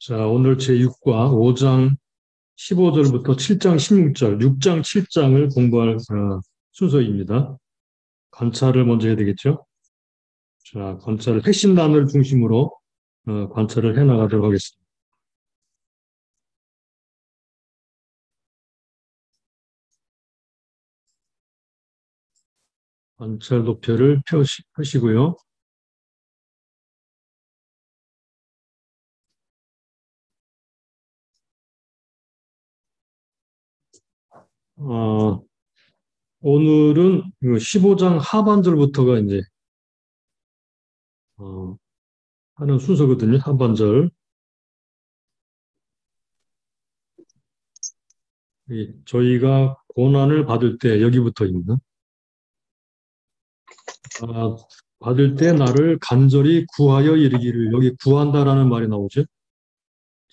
자, 오늘 제6과 5장 15절부터 7장 16절, 6장 7장을 공부할 순서입니다. 관찰을 먼저 해야 되겠죠? 자, 관찰을 핵심 단어를 중심으로 관찰을 해나가도록 하겠습니다. 관찰 도표를 펴시고요. 오늘은 15장 하반절부터가 이제 하는 순서거든요. 하반절. 저희가 고난을 받을 때 여기부터입니다. 받을 때 나를 간절히 구하여 이르기를. 여기 구한다라는 말이 나오죠.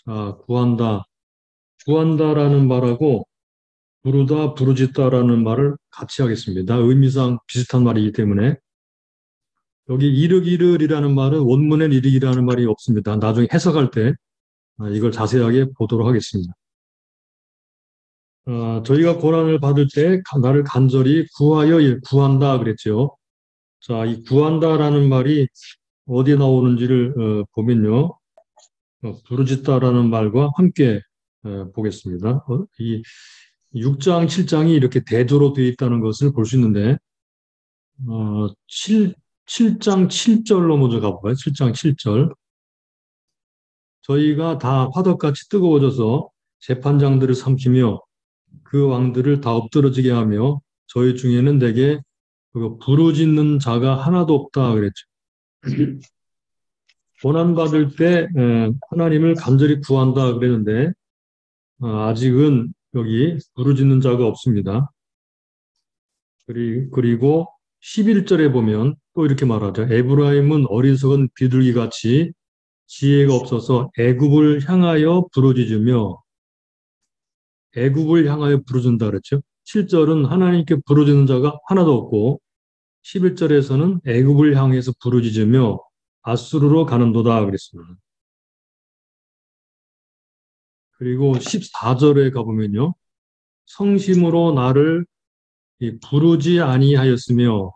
자, 구한다. 구한다라는 말하고 부르다, 부르짖다라는 말을 같이 하겠습니다. 의미상 비슷한 말이기 때문에 여기 이르기를이라는 말은 원문엔 이르기라는 말이 없습니다. 나중에 해석할 때 이걸 자세하게 보도록 하겠습니다. 저희가 고난을 받을 때 나를 간절히 구하여 구한다 그랬죠. 자, 이 구한다라는 말이 어디에 나오는지를 보면요. 부르짖다라는 말과 함께 보겠습니다. 이 6장, 7장이 이렇게 대조로 되어 있다는 것을 볼 수 있는데 7장 7절로 먼저 가볼까요? 7장 7절. 저희가 다 화덕같이 뜨거워져서 재판장들을 삼키며 그 왕들을 다 엎드러지게 하며 저희 중에는 대개 부르짖는 자가 하나도 없다 그랬죠. 고난받을 때 하나님을 간절히 구한다 그랬는데 아직은 여기 부르짖는 자가 없습니다. 그리고 11절에 보면 또 이렇게 말하죠. 에브라임은 어리석은 비둘기같이 지혜가 없어서 애굽을 향하여 부르짖으며 애굽을 향하여 부르짖는다 그랬죠. 7절은 하나님께 부르짖는 자가 하나도 없고 11절에서는 애굽을 향해서 부르짖으며 아수르로 가는도다 그랬습니다. 그리고 14절에 가보면요. 성심으로 나를 부르지 아니하였으며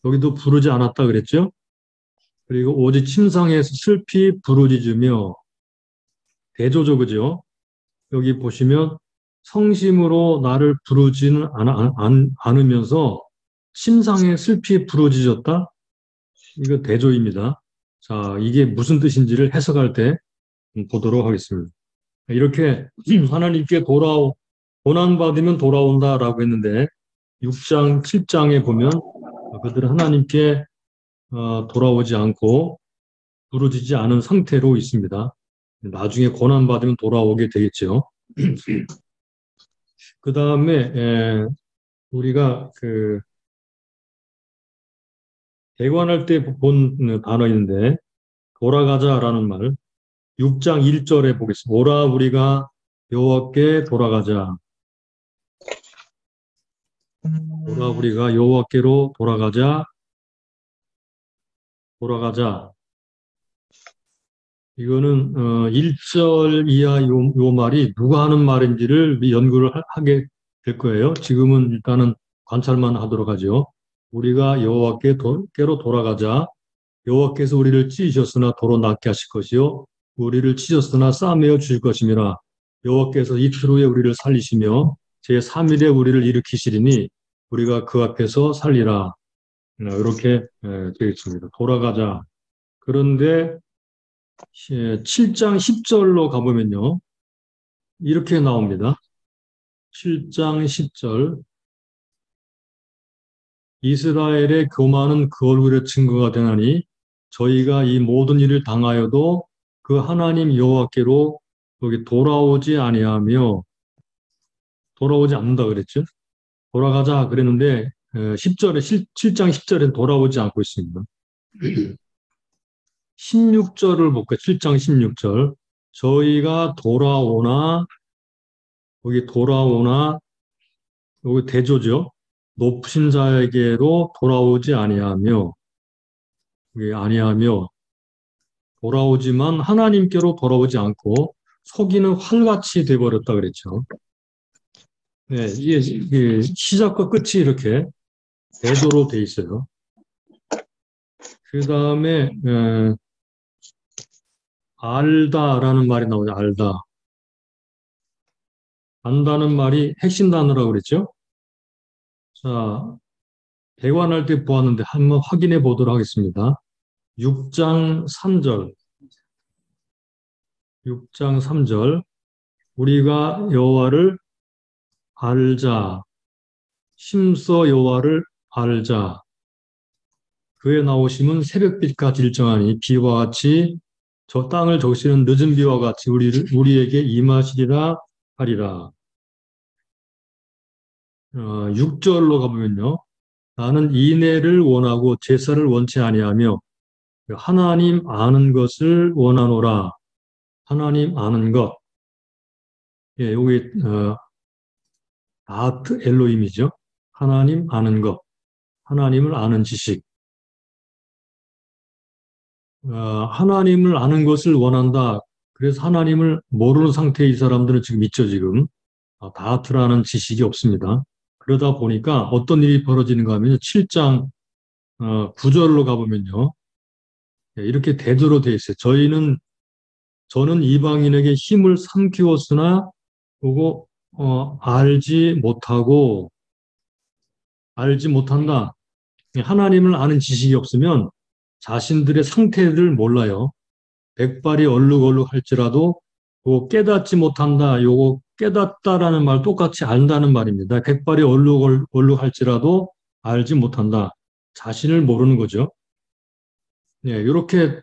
여기도 부르지 않았다 그랬죠. 그리고 오직 침상에서 슬피 부르짖으며 대조죠, 그죠? 여기 보시면 성심으로 나를 부르지는 않으면서 침상에 슬피 부르짖었다. 이거 대조입니다. 자, 이게 무슨 뜻인지를 해석할 때 보도록 하겠습니다. 이렇게 하나님께 고난받으면 돌아온다라고 했는데 6장, 7장에 보면 그들은 하나님께 돌아오지 않고 부르짖지 않은 상태로 있습니다. 나중에 고난받으면 돌아오게 되겠죠. 그 다음에 우리가 대관할 때 본 단어인데 돌아가자라는 말 6장 1절에 보겠습니다. 오라 우리가 여호와께 돌아가자. 오라 우리가 여호와께로 돌아가자. 이거는 1절 이하 요 말이 누가 하는 말인지를 연구를 하게 될 거예요. 지금은 일단은 관찰만 하도록 하죠. 우리가 여호와께로 돌아가자. 여호와께서 우리를 찢으셨으나 도로 낫게 하실 것이요 우리를 찢었으나 싸매어 주실 것이니라. 여호와께서 이틀 후에 우리를 살리시며 제3일에 우리를 일으키시리니 우리가 그 앞에서 살리라. 이렇게 되겠습니다. 돌아가자. 그런데 7장 10절로 가보면요. 이렇게 나옵니다. 7장 10절. 이스라엘의 교만은 그 얼굴의 증거가 되나니 저희가 이 모든 일을 당하여도 그 하나님 여호와께로 여기 돌아오지 아니하며 돌아오지 않는다 그랬죠. 돌아가자 그랬는데 10절에 7장 10절에 돌아오지 않고 있습니다. 16절을 볼까요? 7장 16절. 저희가 돌아오나 여기 대조죠. 높으신 자에게로 돌아오지 아니하며 돌아오지만 하나님께로 돌아오지 않고 속이는 활같이 돼버렸다 그랬죠. 네, 이게 시작과 끝이 이렇게 대조로 돼 있어요. 그 다음에 알다라는 말이 나오죠. 알다. 안다는 말이 핵심 단어라고 그랬죠. 자, 대관할 때 보았는데 한번 확인해 보도록 하겠습니다. 6장 3절. 6장 3절. 우리가 여호와를 알자. 심서 여호와를 알자. 그의 나오심은 새벽빛같이 일정하니 비와 같이 저 땅을 적시는 늦은 비와 같이 우리에게 임하시리라 하리라. 6절로 가보면요. 나는 인애를 원하고 제사를 원치 아니하며 하나님 아는 것을 원하노라. 하나님 아는 것. 예, 여기 아트 엘로힘이죠. 하나님 아는 것. 하나님을 아는 지식. 하나님을 아는 것을 원한다. 그래서 하나님을 모르는 상태의 이 사람들은 지금 있죠, 지금. 다트라는 지식이 없습니다. 그러다 보니까 어떤 일이 벌어지는가 하면 7장 9절로 가보면요. 예, 이렇게 대조로 되어 있어요. 저는 이방인에게 힘을 삼키었으나 보고 알지 못한다. 하나님을 아는 지식이 없으면 자신들의 상태를 몰라요. 백발이 얼룩얼룩 할지라도 요거 깨닫지 못한다. 요거 깨닫다라는 말 똑같이 안다는 말입니다. 백발이 얼룩얼룩 할지라도 알지 못한다. 자신을 모르는 거죠. 예, 이렇게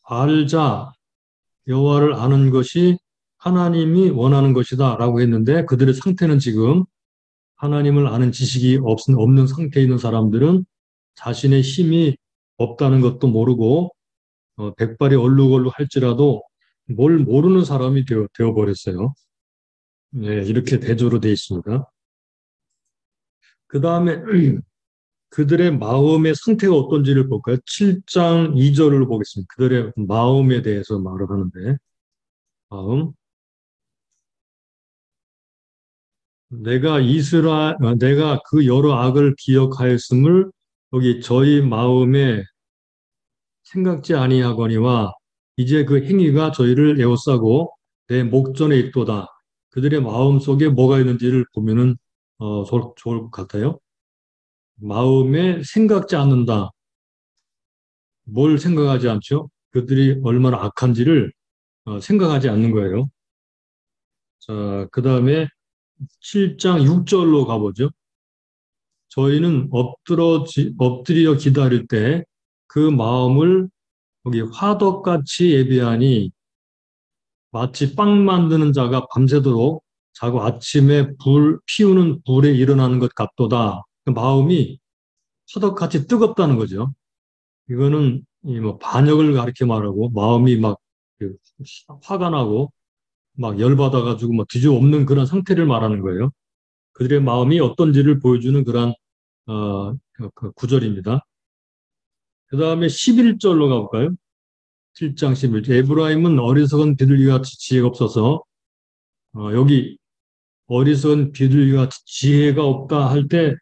알자 여호와를 아는 것이 하나님이 원하는 것이다라고 했는데 그들의 상태는 지금 하나님을 아는 지식이 없는 상태에 있는 사람들은 자신의 힘이 없다는 것도 모르고 백발이 얼룩얼룩 할지라도 뭘 모르는 사람이 되어버렸어요. 네, 이렇게 대조로 되어 있습니다. 그 다음에 그들의 마음의 상태가 어떤지를 볼까요? 7장 2절을 보겠습니다. 그들의 마음에 대해서 말을 하는데 마음. 내가 그 여러 악을 기억하였음을 여기 저희 마음에 생각지 아니하거니와 이제 그 행위가 저희를 에워싸고 내 목전에 있도다. 그들의 마음 속에 뭐가 있는지를 보면은 좋을 것 같아요. 마음에 생각지 않는다. 뭘 생각하지 않죠? 그들이 얼마나 악한지를 생각하지 않는 거예요. 자, 그 다음에 7장 6절로 가보죠. 저희는 엎드려 기다릴 때 그 마음을 여기 화덕같이 예비하니 마치 빵 만드는 자가 밤새도록 자고 아침에 피우는 불에 일어나는 것 같도다. 그 마음이 화덕같이 뜨겁다는 거죠. 이거는 뭐 반역을 가리켜 말하고 마음이 막 화가 나고 막 열받아가지고 막 뒤집어 엎는 그런 상태를 말하는 거예요. 그들의 마음이 어떤지를 보여주는 그런 그 구절입니다. 그 다음에 11절로 가볼까요? 7장 11절. 에브라임은 어리석은 비둘기같이 지혜가 없어서 여기 어리석은 비둘기같이 지혜가 없다 할 때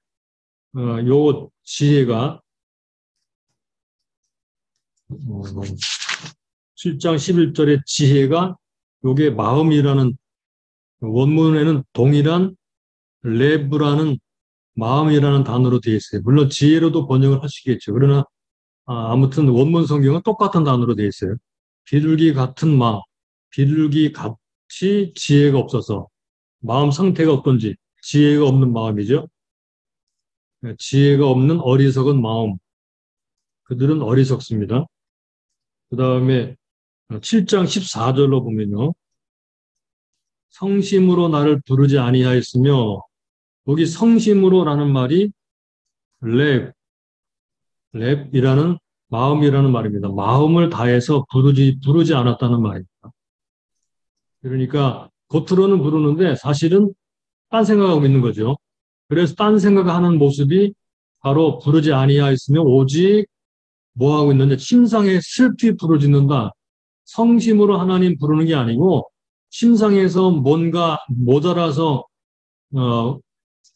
요 지혜가 7장 11절의 지혜가 요게 마음이라는 원문에는 동일한 레브라는 마음이라는 단어로 되어 있어요. 물론 지혜로도 번역을 하시겠죠. 그러나 아무튼 원문 성경은 똑같은 단어로 되어 있어요. 비둘기 같은 마음, 비둘기 같이 지혜가 없어서 마음 상태가 어떤지 지혜가 없는 마음이죠. 지혜가 없는 어리석은 마음. 그들은 어리석습니다. 그 다음에 7장 14절로 보면요. 성심으로 나를 부르지 아니하였으며 여기 성심으로라는 말이 랩이라는 마음이라는 말입니다. 마음을 다해서 부르지 않았다는 말입니다. 그러니까 겉으로는 부르는데 사실은 딴 생각하고 있는 거죠. 그래서 딴 생각하는 모습이 바로 부르지 아니하였으며 오직 뭐 하고 있느냐 침상에 슬피 부르짖는다. 성심으로 하나님 부르는 게 아니고 심상에서 뭔가 모자라서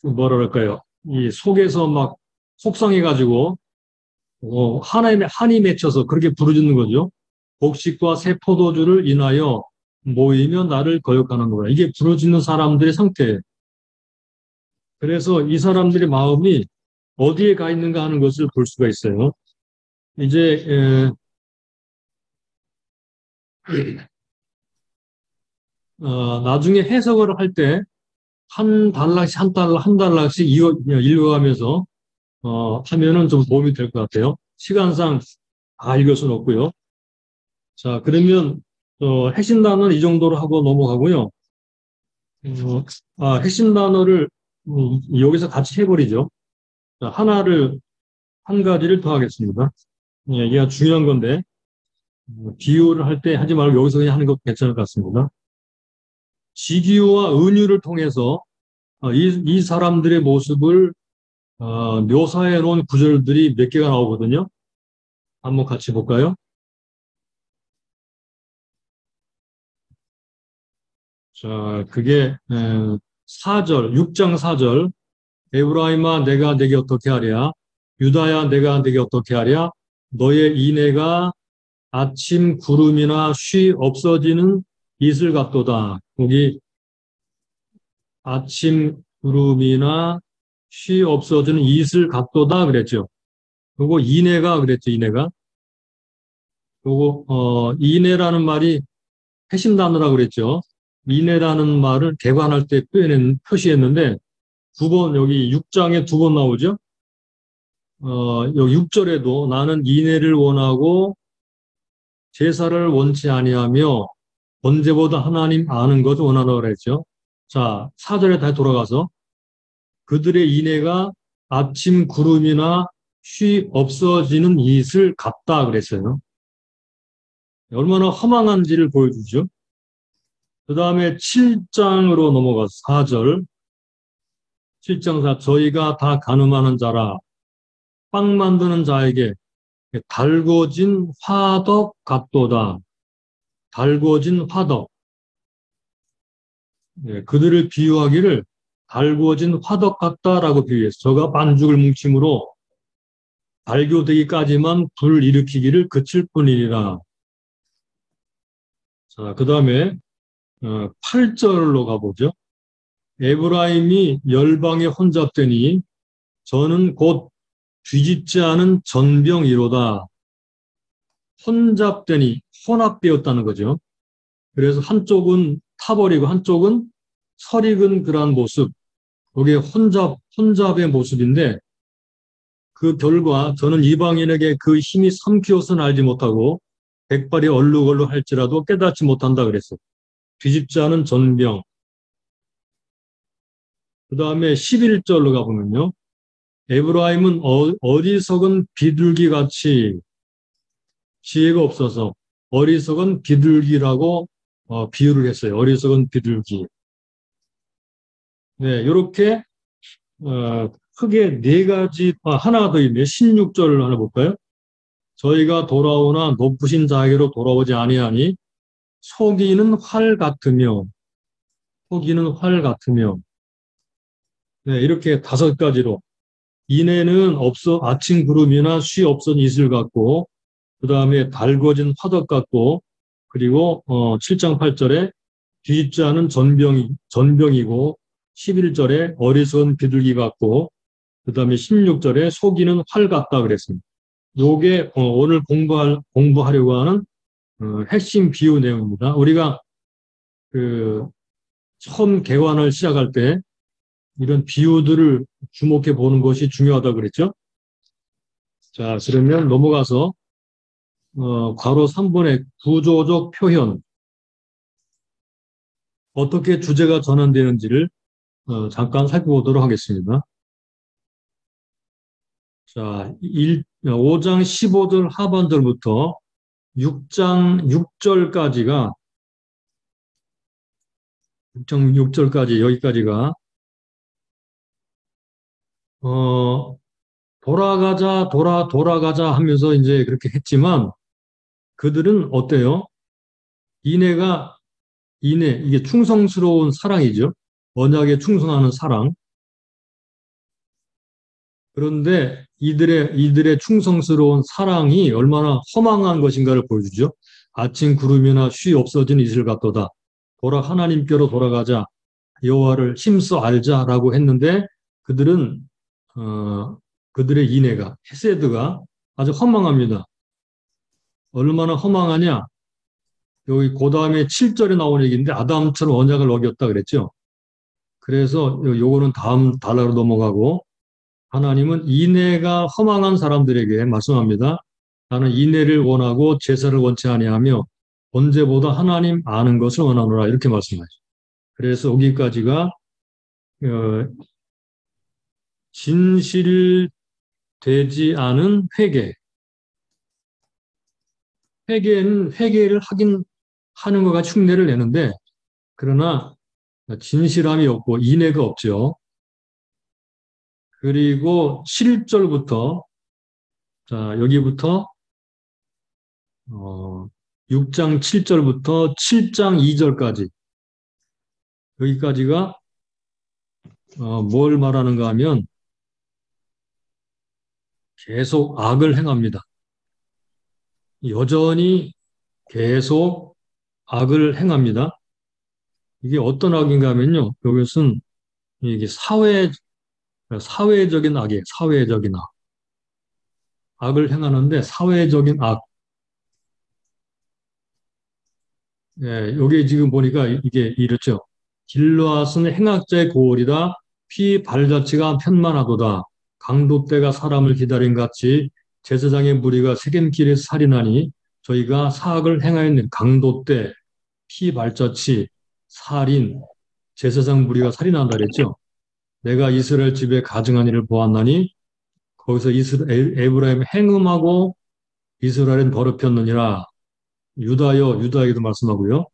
뭐랄까요? 이 속에서 막 속상해가지고 한이 맺혀서 그렇게 부르짖는 거죠. 곡식과 새 포도주를 인하여 모이며 나를 거역하는 거라. 이게 부르짖는 사람들의 상태예요. 그래서 이 사람들의 마음이 어디에 가 있는가 하는 것을 볼 수가 있어요. 이제 나중에 해석을 할 때 한 달러씩 한 달러씩 읽어가면서 하면은 좀 도움이 될 것 같아요. 시간상 다 읽을 수는 없고요. 자, 그러면 핵심 단어는 이 정도로 하고 넘어가고요. 핵심 단어를 여기서 같이 해버리죠. 자, 한 가지를 더 하겠습니다. 예, 이게 중요한 건데 비유를 할 때 하지 말고 여기서 그냥 하는 것도 괜찮을 것 같습니다. 지기와 은유를 통해서 이 사람들의 모습을 묘사해 놓은 구절들이 몇 개가 나오거든요. 한번 같이 볼까요? 자, 그게 4절, 6장 4절. 에브라임아 내가 내게 어떻게 하랴? 유다야 내가 내게 어떻게 하랴? 너의 이내가 아침 구름이나 쉬 없어지는 이슬 같도다. 거기 아침 구름이나 쉬 없어지는 이슬 같도다 그랬죠. 그리고 이내가 그랬죠. 이내가. 그리고 이내라는 말이 핵심 단어라고 그랬죠. 이내라는 말을 개관할 때 표시했는데 두 번 여기 6장에 두 번 나오죠. 여기 6절에도 나는 이내를 원하고 제사를 원치 아니하며 번제보다 하나님 아는 것을 원하노라 그랬죠. 자, 4절에 다시 돌아가서 그들의 인애가 아침 구름이나 쉬 없어지는 이슬 같다 그랬어요. 얼마나 허망한지를 보여주죠. 그 다음에 7장으로 넘어가서 4절. 7장 4 저희가 다 가늠하는 자라 빵 만드는 자에게 달궈진 화덕 같도다. 달궈진 화덕. 예, 그들을 비유하기를 달구어진 화덕 같다라고 비유해서 저가 반죽을 뭉침으로 발교되기까지만 불 일으키기를 그칠 뿐이니라. 자, 그 다음에 8절로 가보죠. 에브라임이 열방에 혼잡되니 저는 곧 뒤집지 않은 전병이로다. 혼잡되니 혼합되었다는 거죠. 그래서 한쪽은 타버리고 한쪽은 설익은 그러한 모습. 그게 혼잡의 모습인데 그 결과 저는 이방인에게 그 힘이 삼키어서는 알지 못하고 백발이 얼룩얼룩 할지라도 깨닫지 못한다 그랬어요. 뒤집지 않은 전병. 그 다음에 11절로 가보면요. 에브라임은 어리석은 비둘기같이 지혜가 없어서 어리석은 비둘기라고 비유를 했어요. 어리석은 비둘기. 네, 이렇게 크게 네 가지, 하나 더 있네요. 16절을 하나 볼까요? 저희가 돌아오나 높으신 자에게로 돌아오지 아니하니 속이는 활 같으며 속이는 활 같으며 네, 이렇게 다섯 가지로 이내는 아침 구름이나 쉬 없은 이슬 같고 그 다음에 달궈진 화덕 같고 그리고 7장 8절에 뒤집지 않은 전병이고 11절에 어리석은 비둘기 같고 그 다음에 16절에 속이는 활 같다 그랬습니다. 요게 오늘 공부하려고 하는 핵심 비유 내용입니다. 우리가 그 처음 개관을 시작할 때 이런 비유들을 주목해 보는 것이 중요하다고 그랬죠. 자, 그러면 넘어가서 괄호 3번의 구조적 표현 어떻게 주제가 전환되는지를 잠깐 살펴보도록 하겠습니다. 자, 5장 15절 하반절부터 6장 6절까지가 6장 6절까지 여기까지가 돌아가자 하면서 이제 그렇게 했지만 그들은 어때요? 인애가, 이게 충성스러운 사랑이죠. 언약에 충성하는 사랑. 그런데 이들의 충성스러운 사랑이 얼마나 허망한 것인가를 보여주죠. 아침 구름이나 쉬 없어진 이슬 같도다. 하나님께로 돌아가자. 여호와를 힘써 알자라고 했는데 그들은 그들의 인애가 헤세드가 아주 허망합니다. 얼마나 허망하냐? 여기 그 다음에 7절에 나온 얘기인데 아담처럼 언약을 어겼다 그랬죠. 그래서 요거는 다음 단락으로 넘어가고 하나님은 인애가 허망한 사람들에게 말씀합니다. 나는 인애를 원하고 제사를 원치 아니하며 언제보다 하나님 아는 것을 원하노라 이렇게 말씀하죠. 그래서 여기까지가 진실되지 않은 회개. 회개는 회개를 하긴 하는 것과 흉내를 내는데 그러나 진실함이 없고 인애가 없죠. 그리고 7절부터 자 여기부터 6장 7절부터 7장 2절까지 여기까지가 뭘 말하는가 하면 계속 악을 행합니다. 여전히 계속 악을 행합니다. 이게 어떤 악인가 하면요. 이것은 이게 사회적인 악이에요. 사회적인 악. 악을 행하는데 사회적인 악. 예, 여기 지금 보니까 이게 이렇죠. 길르앗은 행악자의 고을이다. 피 발자취가 편만하도다. 강도떼가 사람을 기다린 같이 제사장의 무리가 세겜길에서 살인하니 저희가 사악을 행하였는 강도떼, 피 발자취, 살인, 제사장 무리가 살인한다 그랬죠. 내가 이스라엘 집에 가증한 일을 보았나니 거기서 에브라임 행음하고 이스라엘은 더럽혔느니라. 유다에게도 말씀하고요.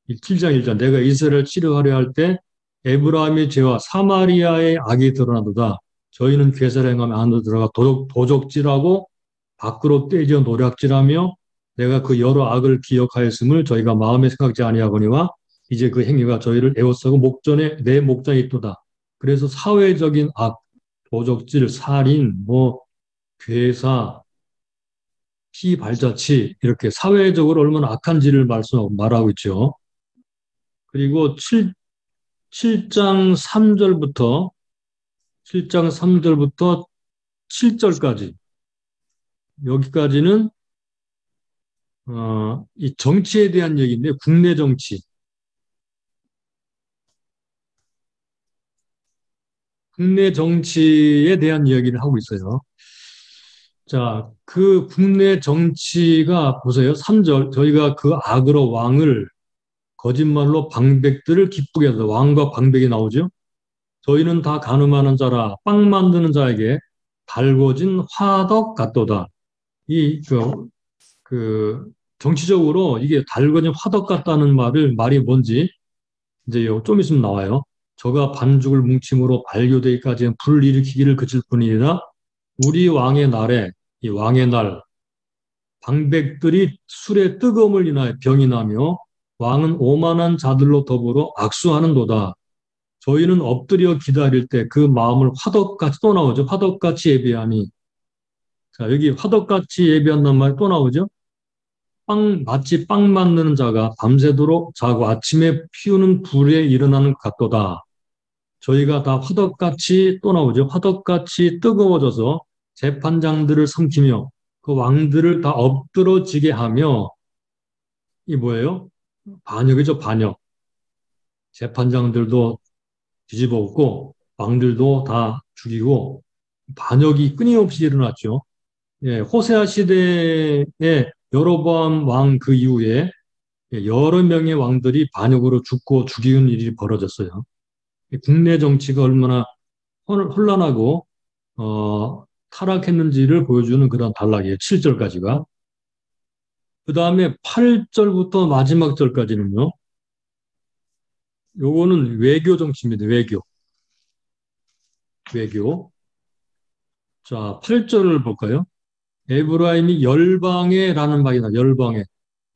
7장 1절 내가 이스라엘을 치료하려 할 때 에브라임의 죄와 사마리아의 악이 드러나도다. 저희는 괴사를 행하며 안으로 들어가 도적질하고 밖으로 떼지어 노략질하며 내가 그 여러 악을 기억하였음을 저희가 마음에 생각지 아니하거니와 이제 그 행위가 저희를 에워싸고 내 목전에 있도다. 그래서 사회적인 악, 도적질, 살인, 괴사, 피발자취 이렇게 사회적으로 얼마나 악한지를 말하고 있죠. 그리고 7장 3절부터 7장 3절부터 7절까지 여기까지는 이 정치에 대한 얘기인데 국내 정치, 국내 정치에 대한 이야기를 하고 있어요. 자, 그 국내 정치가 보세요. 3절 저희가 그 악으로 왕을 거짓말로 방백들을 기쁘게 하다. 왕과 방백이 나오죠. 저희는 다 가늠하는 자라 빵 만드는 자에게 달궈진 화덕 같도다. 그 정치적으로 이게 달궈진 화덕 같다는 말이 뭔지 이제 좀 있으면 나와요. 저가 반죽을 뭉침으로 발교되기까지는 불 일으키기를 그칠 뿐이라 우리 왕의 날에 이 왕의 날 방백들이 술의 뜨거움을 인하여 병이 나며 왕은 오만한 자들로 더불어 악수하는도다. 저희는 엎드려 기다릴 때 그 마음을 화덕같이 또 나오죠. 화덕같이 예비하니. 자, 여기 화덕같이 예비한다는 말이 또 나오죠. 마치 빵 만드는 자가 밤새도록 자고 아침에 피우는 불에 일어나는 것 같도다. 저희가 다 화덕같이 또 나오죠. 화덕같이 뜨거워져서 재판장들을 삼키며 그 왕들을 다 엎드러지게 하며 이 뭐예요? 반역이죠, 반역. 재판장들도 뒤집어 엎고 왕들도 다 죽이고 반역이 끊임없이 일어났죠. 예, 호세아 시대에 여로보암 왕 그 이후에 여러 명의 왕들이 반역으로 죽고 죽이는 일이 벌어졌어요. 국내 정치가 얼마나 혼란하고 타락했는지를 보여주는 그런 단락이에요. 7절까지가. 그 다음에 8절부터 마지막 절까지는요. 요거는 외교 정치입니다. 외교. 외교. 자, 8절을 볼까요? 에브라임이 열방에라는 말이 나 열방에.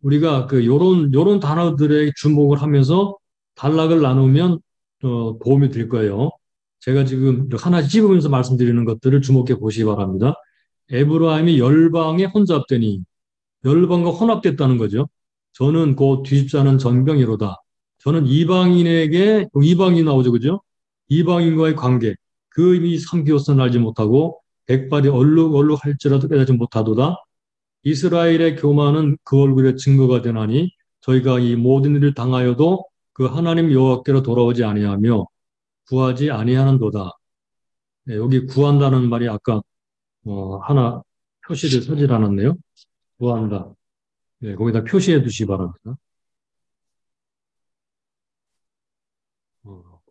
우리가 그 요런 단어들에 주목을 하면서 단락을 나누면 도움이 될 거예요. 제가 지금 하나 찝으면서 말씀드리는 것들을 주목해 보시기 바랍니다. 에브라임이 열방에 혼잡되니 열방과 혼합됐다는 거죠. 저는 곧 뒤집자는 전병이로다. 저는 이방인에게 이방인 나오죠, 그죠? 이방인과의 관계 그 이미 삼키어서 알지 못하고 백발이 얼룩할지라도 깨닫지 못하도다. 이스라엘의 교만은 그 얼굴의 증거가 되나니 저희가 이 모든 일을 당하여도 그 하나님 여호와께로 돌아오지 아니하며 구하지 아니하는도다. 네, 여기 구한다는 말이 아까 하나 표시를 서질 않았네요. 구한다. 네, 거기다 표시해 두시기 바랍니다.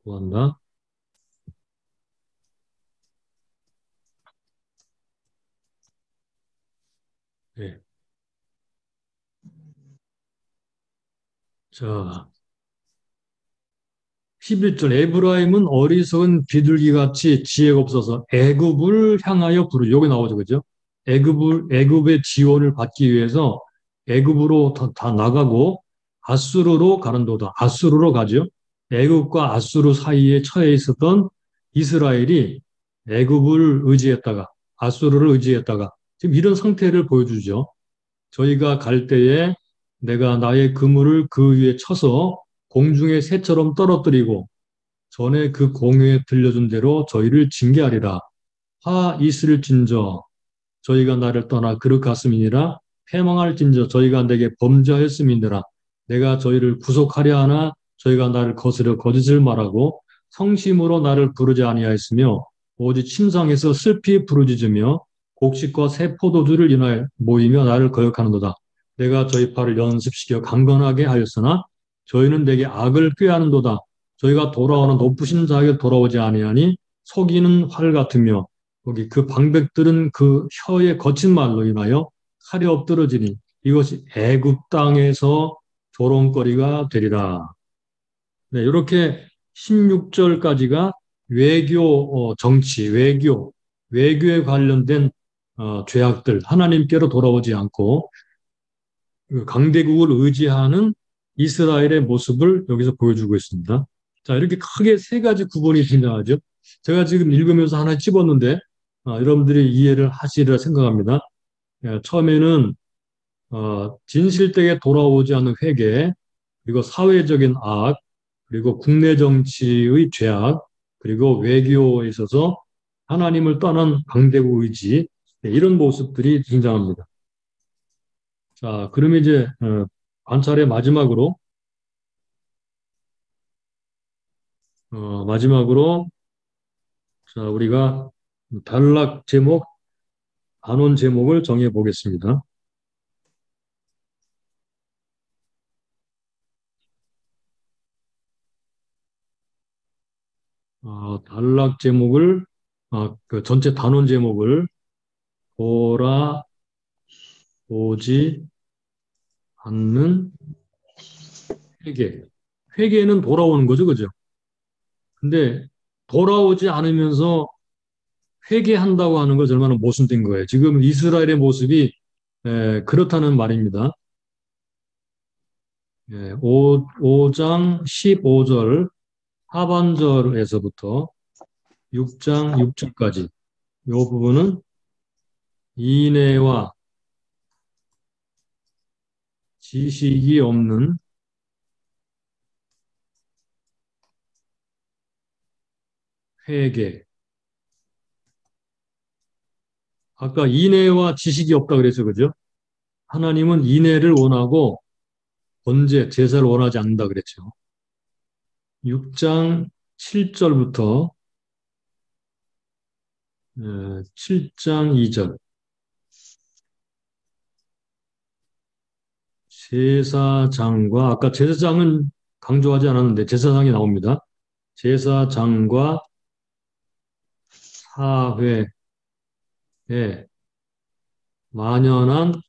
구한다. 네. 자, 11절 에브라임은 어리석은 비둘기같이 지혜가 없어서 애굽을 향하여 부르. 여기 나오죠, 그죠? 애굽의 지원을 받기 위해서 애굽으로 다 나가고 아수르로 가는도다. 아수르로 가죠. 애굽과 아수르 사이에 처해 있었던 이스라엘이 애굽을 의지했다가 아수르를 의지했다가 지금 이런 상태를 보여주죠. 저희가 갈 때에 내가 나의 그물을 그 위에 쳐서 공중의 새처럼 떨어뜨리고 전에 그 공회에 들려준 대로 저희를 징계하리라. 하 있을진저 저희가 나를 떠나 그릇 갔음이니라. 패망할진저 저희가 내게 범죄하였음이니라. 내가 저희를 구속하려 하나 저희가 나를 거스려 거짓을 말하고 성심으로 나를 부르지 아니하였으며 오직 침상에서 슬피 부르짖으며 곡식과 새 포도주를 인하여 모이며 나를 거역하는도다. 내가 저희 팔을 연습시켜 강건하게 하였으나 저희는 내게 악을 꾀하는도다. 저희가 돌아오는 높으신 자에게 돌아오지 아니하니 속이는 활 같으며 거기 그 방백들은 그 혀의 거친 말로 인하여 칼이 엎드러지니 이것이 애굽 땅에서 조롱거리가 되리라. 네, 이렇게 16절까지가 외교 정치, 외교에 관련된 죄악들, 하나님께로 돌아오지 않고 그 강대국을 의지하는 이스라엘의 모습을 여기서 보여주고 있습니다. 자, 이렇게 크게 세 가지 구분이 등장하죠. 제가 지금 읽으면서 하나 찝었는데 여러분들이 이해를 하시리라 생각합니다. 처음에는 진실되게 돌아오지 않는 회개, 그리고 사회적인 악, 그리고 국내 정치의 죄악, 그리고 외교에 있어서 하나님을 떠난 강대국 의지, 네, 이런 모습들이 등장합니다. 자, 그러면 이제 관찰의 마지막으로 자, 우리가 단락 제목, 반원 제목을 정해 보겠습니다. 단락 제목을, 그 전체 단원 제목을 돌아오지 않는 회개. 회개는 돌아오는 거죠, 그죠? 근데 돌아오지 않으면서 회개한다고 하는 것은 얼마나 모순된 거예요. 지금 이스라엘의 모습이 그렇다는 말입니다. 5장 15절 하반절에서부터 6장 6절까지 이 부분은 인애와 지식이 없는 회개. 아까 인애와 지식이 없다 그랬죠, 그죠? 하나님은 인애를 원하고 제사를 원하지 않는다 그랬죠. 6장 7절부터 7장 2절. 제사장과 아까 제사장은 강조하지 않았는데 제사장이 나옵니다. 제사장과 사회에 만연한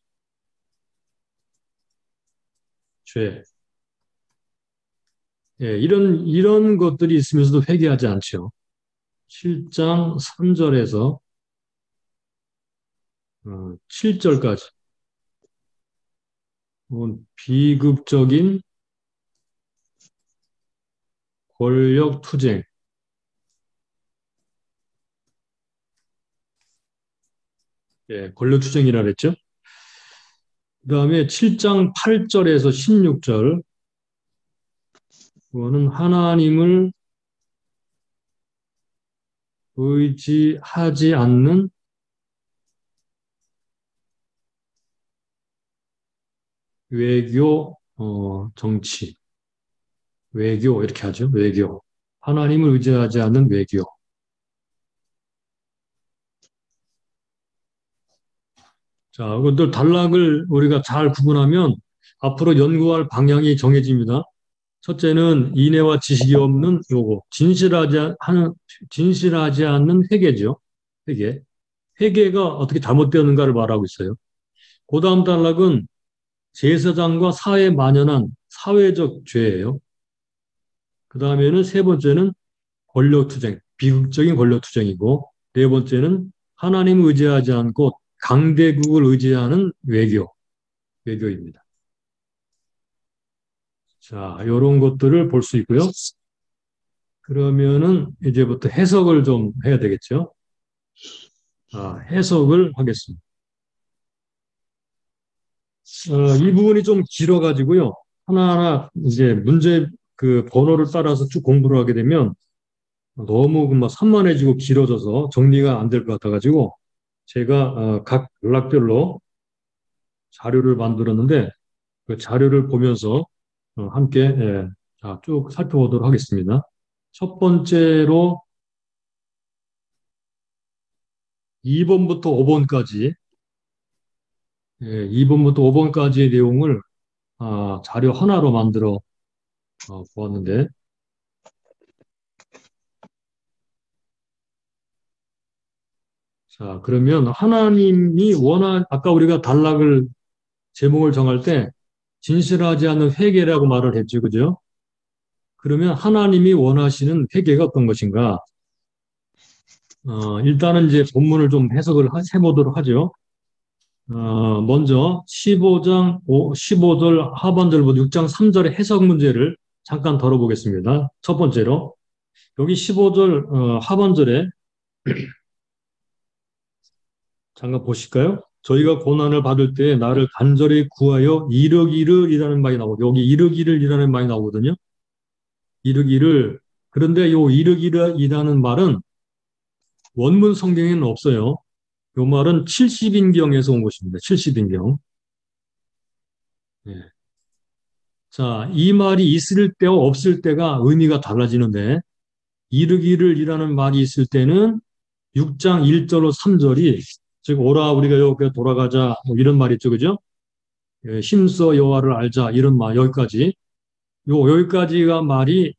죄. 이런 것들이 있으면서도 회개하지 않죠. 7장 3절에서 7절까지 비극적인 권력 투쟁. 예, 권력 투쟁이라 그랬죠. 그 다음에 7장 8절에서 16절. 그거는 하나님을 의지하지 않는 외교, 정치, 외교 이렇게 하죠. 외교. 하나님을 의지하지 않는 외교. 자, 이것들 단락을 우리가 잘 구분하면 앞으로 연구할 방향이 정해집니다. 첫째는 인애와 지식이 없는 요거, 진실하지 않는 회개죠. 회개. 회개가 어떻게 잘못되었는가를 말하고 있어요. 그 다음 단락은 제사장과 사회에 만연한 사회적 죄예요. 그 다음에는 세 번째는 권력투쟁, 비극적인 권력투쟁이고, 네 번째는 하나님을 의지하지 않고 강대국을 의지하는 외교입니다. 자, 이런 것들을 볼 수 있고요. 그러면은 이제부터 해석을 좀 해야 되겠죠. 해석을 하겠습니다. 이 부분이 좀 길어가지고요. 하나하나 이제 문제 그 번호를 따라서 쭉 공부를 하게 되면 너무 막 산만해지고 길어져서 정리가 안 될 것 같아가지고 제가 각 연락별로 자료를 만들었는데 그 자료를 보면서 함께 쭉 살펴보도록 하겠습니다. 첫 번째로 2번부터 5번까지 2번부터 5번까지의 내용을 자료 하나로 만들어 보았는데 자 그러면 하나님이 아까 우리가 단락을 제목을 정할 때 진실하지 않는 회개라고 말을 했죠, 그죠? 그러면 하나님이 원하시는 회개가 어떤 것인가? 일단은 이제 본문을 좀 해석을 해보도록 하죠. 먼저 15절 하반절부터 6장 3절의 해석 문제를 잠깐 다뤄보겠습니다. 첫 번째로 여기 15절 하반절에 잠깐 보실까요? 저희가 고난을 받을 때 나를 간절히 구하여 이르기를이라는 말이 나오고 여기 이르기를이라는 말이 나오거든요. 이르기를 그런데 요 이르기를이라는 말은 원문 성경에는 없어요. 요 말은 70인경에서 온 것입니다. 70인경. 예. 자, 이 말이 있을 때와 없을 때가 의미가 달라지는데 이르기를이라는 말이 있을 때는 6장 1절로 3절이 즉 오라 우리가 여호와께 돌아가자 뭐 이런 말이 있죠. 그죠? 예, 힘써 여호와를 알자 이런 말 여기까지 여기까지가 말이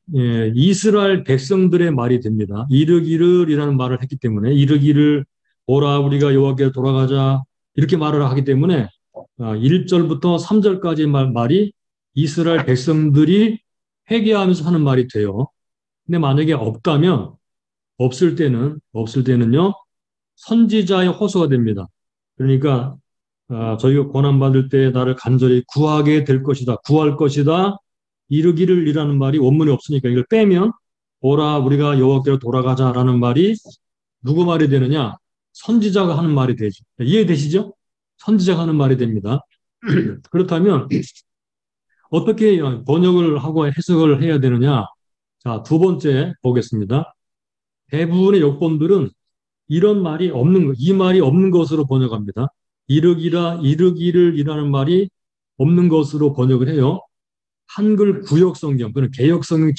이스라엘 백성들의 말이 됩니다. 이르기를이라는 말을 했기 때문에 이르기를 오라 우리가 여호와께 돌아가자 이렇게 말을 하기 때문에 1절부터 3절까지 말이 이스라엘 백성들이 회개하면서 하는 말이 돼요. 근데 만약에 없을 때는요 선지자의 호소가 됩니다. 그러니까 저희가 고난받을 때 나를 간절히 구하게 될 것이다. 구할 것이다. 이르기를이라는 말이 원문에 없으니까 이걸 빼면 오라 우리가 여호와께로 돌아가자라는 말이 누구 말이 되느냐? 선지자가 하는 말이 되죠. 이해되시죠? 선지자가 하는 말이 됩니다. 그렇다면 어떻게 번역을 하고 해석을 해야 되느냐? 자, 두 번째 보겠습니다. 대부분의 역본들은 이런 말이 이 말이 없는 것으로 번역합니다. 이르기를이라는 말이 없는 것으로 번역을 해요. 한글 구역 성경, 그는 개역 성경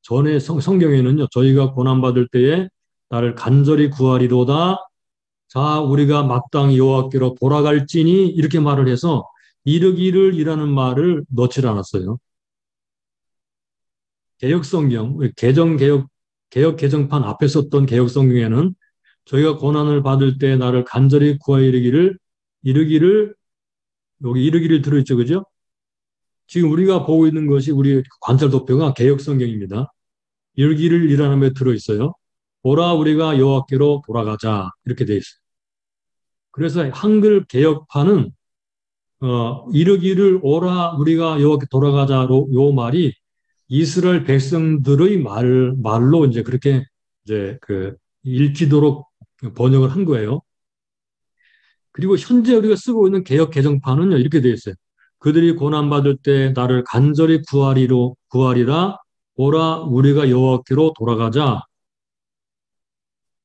전에 성경에는요, 저희가 고난받을 때에 나를 간절히 구하리로다. 자, 우리가 마땅히 여호와께로 돌아갈지니 이렇게 말을 해서 이르기를이라는 말을 넣지 않았어요. 개역 성경, 개역 개정판 앞에 썼던 개역 성경에는 저희가 고난을 받을 때 나를 간절히 구하여 이르기를 여기 이르기를 들어있죠, 그죠? 지금 우리가 보고 있는 것이 우리 관찰 도표가 개역 성경입니다. 이르기를이라는 게 들어있어요. 보라 우리가 여호와께로 돌아가자 이렇게 돼 있어요. 그래서 한글 개역판은 이르기를 오라 우리가 여호와께 돌아가자로 요 말이 이스라엘 백성들의 말로 이제 그렇게 이제 그 읽히도록 번역을 한 거예요. 그리고 현재 우리가 쓰고 있는 개역 개정판은요, 이렇게 되어 있어요. 그들이 고난받을 때 나를 간절히 구하리라 오라 우리가 여호와께로 돌아가자.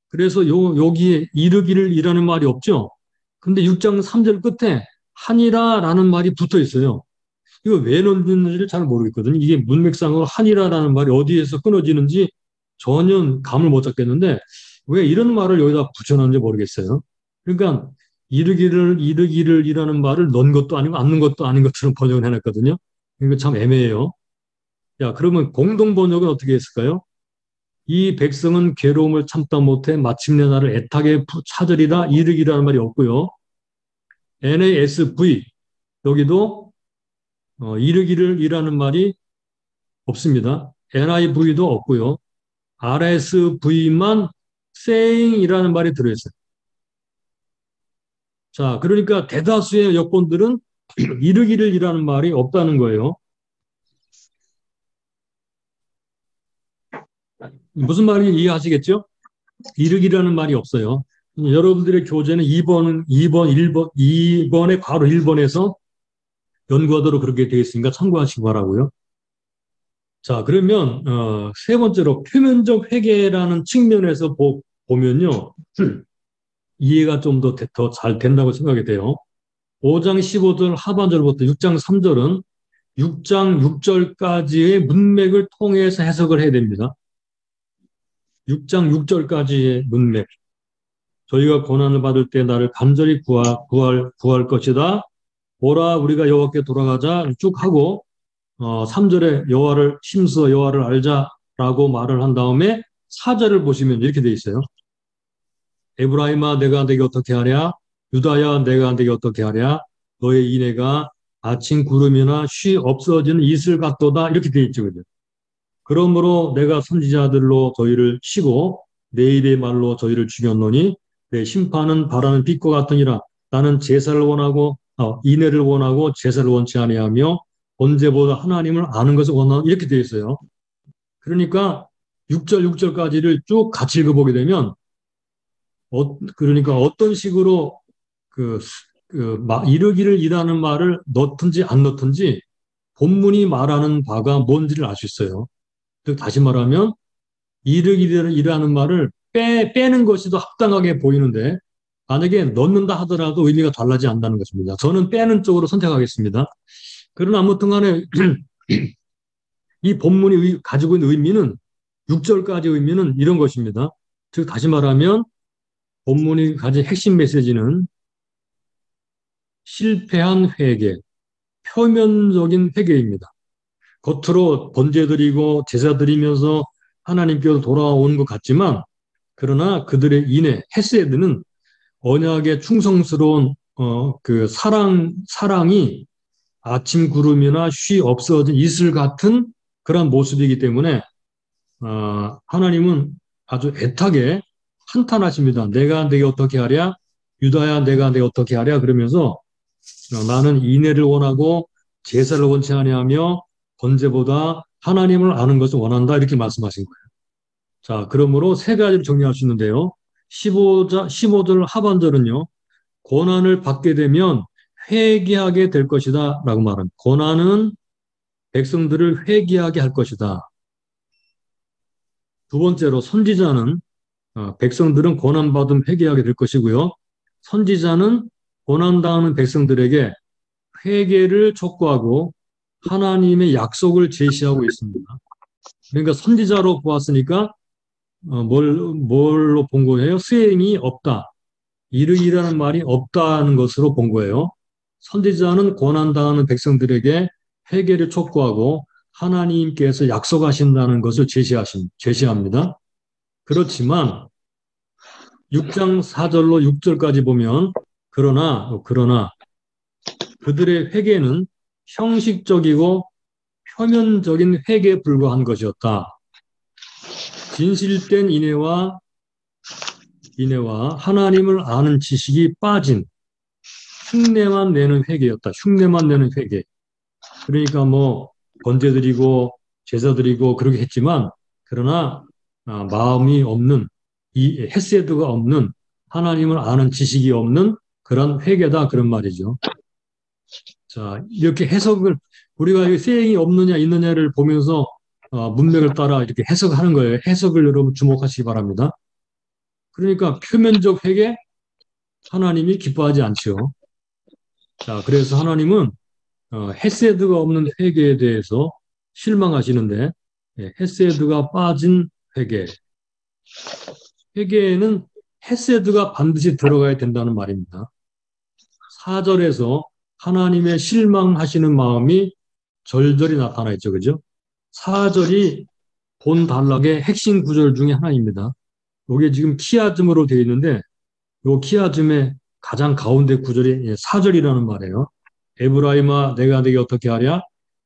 그래서 여기에 이르기를 이라는 말이 없죠. 근데 6장 3절 끝에 하니라라는 말이 붙어 있어요. 이거 왜 넣는지를 잘 모르겠거든요. 이게 문맥상으로 하니라라는 말이 어디에서 끊어지는지 전혀 감을 못 잡겠는데 왜 이런 말을 여기다 붙여놨는지 모르겠어요. 그러니까 이르기를이라는 말을 넣은 것도 아니고 안 넣은 것도 아닌 것처럼 번역을 해놨거든요. 이거 참 애매해요. 야, 그러면 공동 번역은 어떻게 했을까요? 이 백성은 괴로움을 참다 못해 마침내 나를 애타게 찾으리라 이르기라는 말이 없고요. NASV 여기도 이르기를이라는 말이 없습니다. NIV도 없고요. RSV만 saying이라는 말이 들어있어요. 자, 그러니까 대다수의 여권들은 이르기를이라는 말이 없다는 거예요. 무슨 말인지 이해하시겠죠? 이르기라는 말이 없어요. 여러분들의 교재는 2번에 바로 1번에서 연구하도록 그렇게 되어 있으니까 참고하시기 바라고요. 자, 그러면 세 번째로 표면적 회계라는 측면에서 보면요. 이해가 좀 더 잘 된다고 생각이 돼요. 5장 15절 하반절부터 6장 3절은 6장 6절까지의 문맥을 통해서 해석을 해야 됩니다. 6장 6절까지의 문맥. 저희가 고난을 받을 때 나를 간절히 구할 것이다. 오라 우리가 여호와께 돌아가자 쭉 하고 3절에 여호와를 힘써 여호와를 알자라고 말을 한 다음에 4절을 보시면 이렇게 돼 있어요. 에브라임아 내가 내게 어떻게 하랴? 유다야 내가 내게 어떻게 하랴? 너의 인애가 아침 구름이나 쉬 없어지는 이슬 같도다 이렇게 돼 있죠. 그죠? 그러므로 내가 선지자들로 저희를 치고 내일의 말로 저희를 죽였노니 내 심판은 바라는 빛과 같으니라. 나는 제사를 원하고 인애를 원하고 제사를 원치 아니하며 언제보다 하나님을 아는 것을 원하는 이렇게 되어 있어요. 그러니까 6절 6절까지를 쭉 같이 읽어보게 되면 그러니까 어떤 식으로 이르기를 이라는 말을 넣든지 안 넣든지 본문이 말하는 바가 뭔지를 알 수 있어요. 즉 다시 말하면 이르기를이라는 말을 빼는 것이 더 합당하게 보이는데 만약에 넣는다 하더라도 의미가 달라지지 않는다는 것입니다. 저는 빼는 쪽으로 선택하겠습니다. 그러나 아무튼 간에 이 본문이 가지고 있는 의미는 6절까지 의미는 이런 것입니다. 즉 다시 말하면 본문이 가진 핵심 메시지는 실패한 회개, 표면적인 회개입니다. 겉으로 번제드리고 제사 드리면서 하나님께로 돌아온 것 같지만 그러나 그들의 인애, 헤세드는 언약의 충성스러운 그 사랑이 아침 구름이나 쉬 없어진 이슬 같은 그런 모습이기 때문에 하나님은 아주 애타게 한탄하십니다. 내가 내게 어떻게 하랴? 유다야 내가 내게 어떻게 하랴? 그러면서 나는 인애를 원하고 제사를 원치 아니하며 번제보다 하나님을 아는 것을 원한다 이렇게 말씀하신 거예요. 자, 그러므로 세 가지를 정리할 수 있는데요. 15절 하반절은요. 고난을 받게 되면 회개하게 될 것이다 라고 말합니다. 고난은 백성들을 회개하게 할 것이다. 두 번째로 선지자는 백성들은 고난받음 회개하게 될 것이고요. 선지자는 고난당하는 백성들에게 회개를 촉구하고 하나님의 약속을 제시하고 있습니다. 그러니까 선지자로 보았으니까 뭘로 본 거예요? 수행이 없다. 이르기라는 말이 없다는 것으로 본 거예요. 선지자는 고난당하는 백성들에게 회개를 촉구하고 하나님께서 약속하신다는 것을 제시합니다. 그렇지만 6장 4절로 6절까지 보면 그러나 그들의 회개는 형식적이고 표면적인 회개에 불과한 것이었다. 진실된 인애와 하나님을 아는 지식이 빠진 흉내만 내는 회개였다. 흉내만 내는 회개. 그러니까 뭐 번제 드리고 제사 드리고 그러게 했지만 그러나 마음이 없는 이 헤세드가 없는 하나님을 아는 지식이 없는 그런 회개다 그런 말이죠. 자, 이렇게 해석을 우리가 이 세행이 없느냐 있느냐를 보면서 문맥을 따라 이렇게 해석하는 거예요. 해석을 여러분 주목하시기 바랍니다. 그러니까 표면적 회개 하나님이 기뻐하지 않죠. 자, 그래서 하나님은 헤세드가 없는 회개에 대해서 실망하시는데 헤세드가 빠진 회개. 회개에는 헤세드가 반드시 들어가야 된다는 말입니다. 4절에서 하나님의 실망하시는 마음이 절절히 나타나 있죠. 그죠? 4절이 본 단락의 핵심 구절 중에 하나입니다. 이게 지금 키아즘으로 되어 있는데 이 키아즘의 가장 가운데 구절이 4절이라는 말이에요. 에브라임아 내가 내게 어떻게 하랴?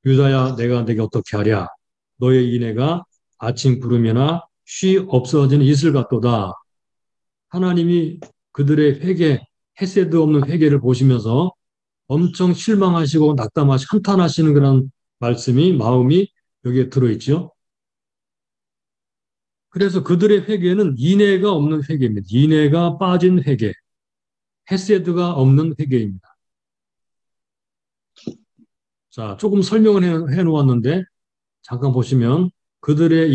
유다야 내가 내게 어떻게 하랴? 너의 인애가 아침 구름이나 쉬 없어지는 이슬 같도다. 하나님이 그들의 회개, 헤세드 없는 회개를 보시면서 엄청 실망하시고 낙담하시 한탄하시는 그런 말씀이 마음이 여기에 들어있죠. 그래서 그들의 회개는 인애가 없는 회개입니다. 인애가 빠진 회개, 헤세드가 없는 회개입니다. 자, 조금 설명을 해놓았는데 잠깐 보시면 그들의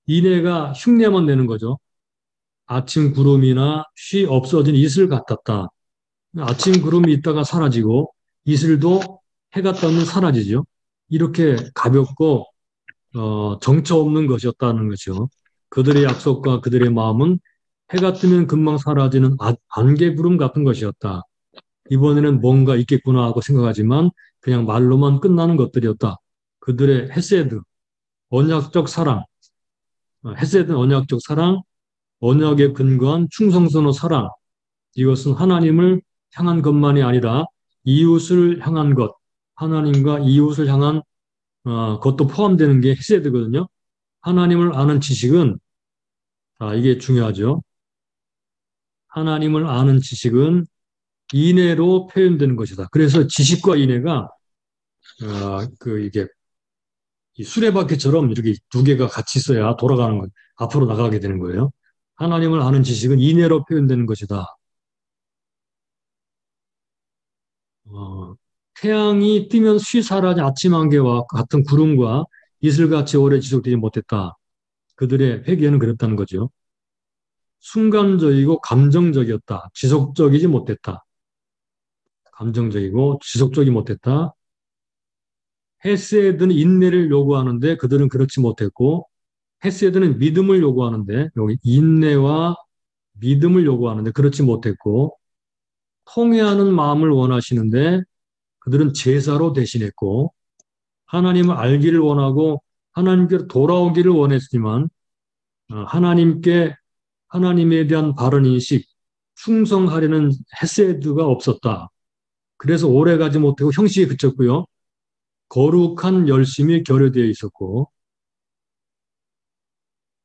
인애가 흉내만 내는 거죠. 아침 구름이나 쉬 없어진 이슬 같았다. 아침 구름이 있다가 사라지고 이슬도 해가 뜨면 사라지죠. 이렇게 가볍고 정처 없는 것이었다는 거죠. 그들의 약속과 그들의 마음은 해가 뜨면 금방 사라지는 안개구름 같은 것이었다. 이번에는 뭔가 있겠구나 하고 생각하지만 그냥 말로만 끝나는 것들이었다. 그들의 헤세드, 언약적 사랑, 헤세드는 언약적 사랑, 언약에 근거한 충성스러운 사랑, 이것은 하나님을 향한 것만이 아니라 이웃을 향한 것, 하나님과 이웃을 향한 것도 포함되는 게 헤세드거든요. 하나님을 아는 지식은 이게 중요하죠. 하나님을 아는 지식은 인애로 표현되는 것이다. 그래서 지식과 인애가 이게 이 수레바퀴처럼 이렇게 두 개가 같이 있어야 돌아가는 거, 앞으로 나가게 되는 거예요. 하나님을 아는 지식은 인애로 표현되는 것이다. 어, 태양이 뜨면 쉬 사라진 아침 안개와 같은 구름과 이슬같이 오래 지속되지 못했다. 그들의 회개는 그랬다는 거죠. 순간적이고 감정적이었다. 지속적이지 못했다. 감정적이고 지속적이 못했다. 헤세드는 인내를 요구하는데 그들은 그렇지 못했고 헤세드는 믿음을 요구하는데 여기 인내와 믿음을 요구하는데 그렇지 못했고 통회하는 마음을 원하시는데 그들은 제사로 대신했고 하나님을 알기를 원하고 하나님께 돌아오기를 원했지만 하나님께 하나님에 대한 바른 인식, 충성하려는 헤세드가 없었다. 그래서 오래가지 못하고 형식에 그쳤고요. 거룩한 열심이 결여되어 있었고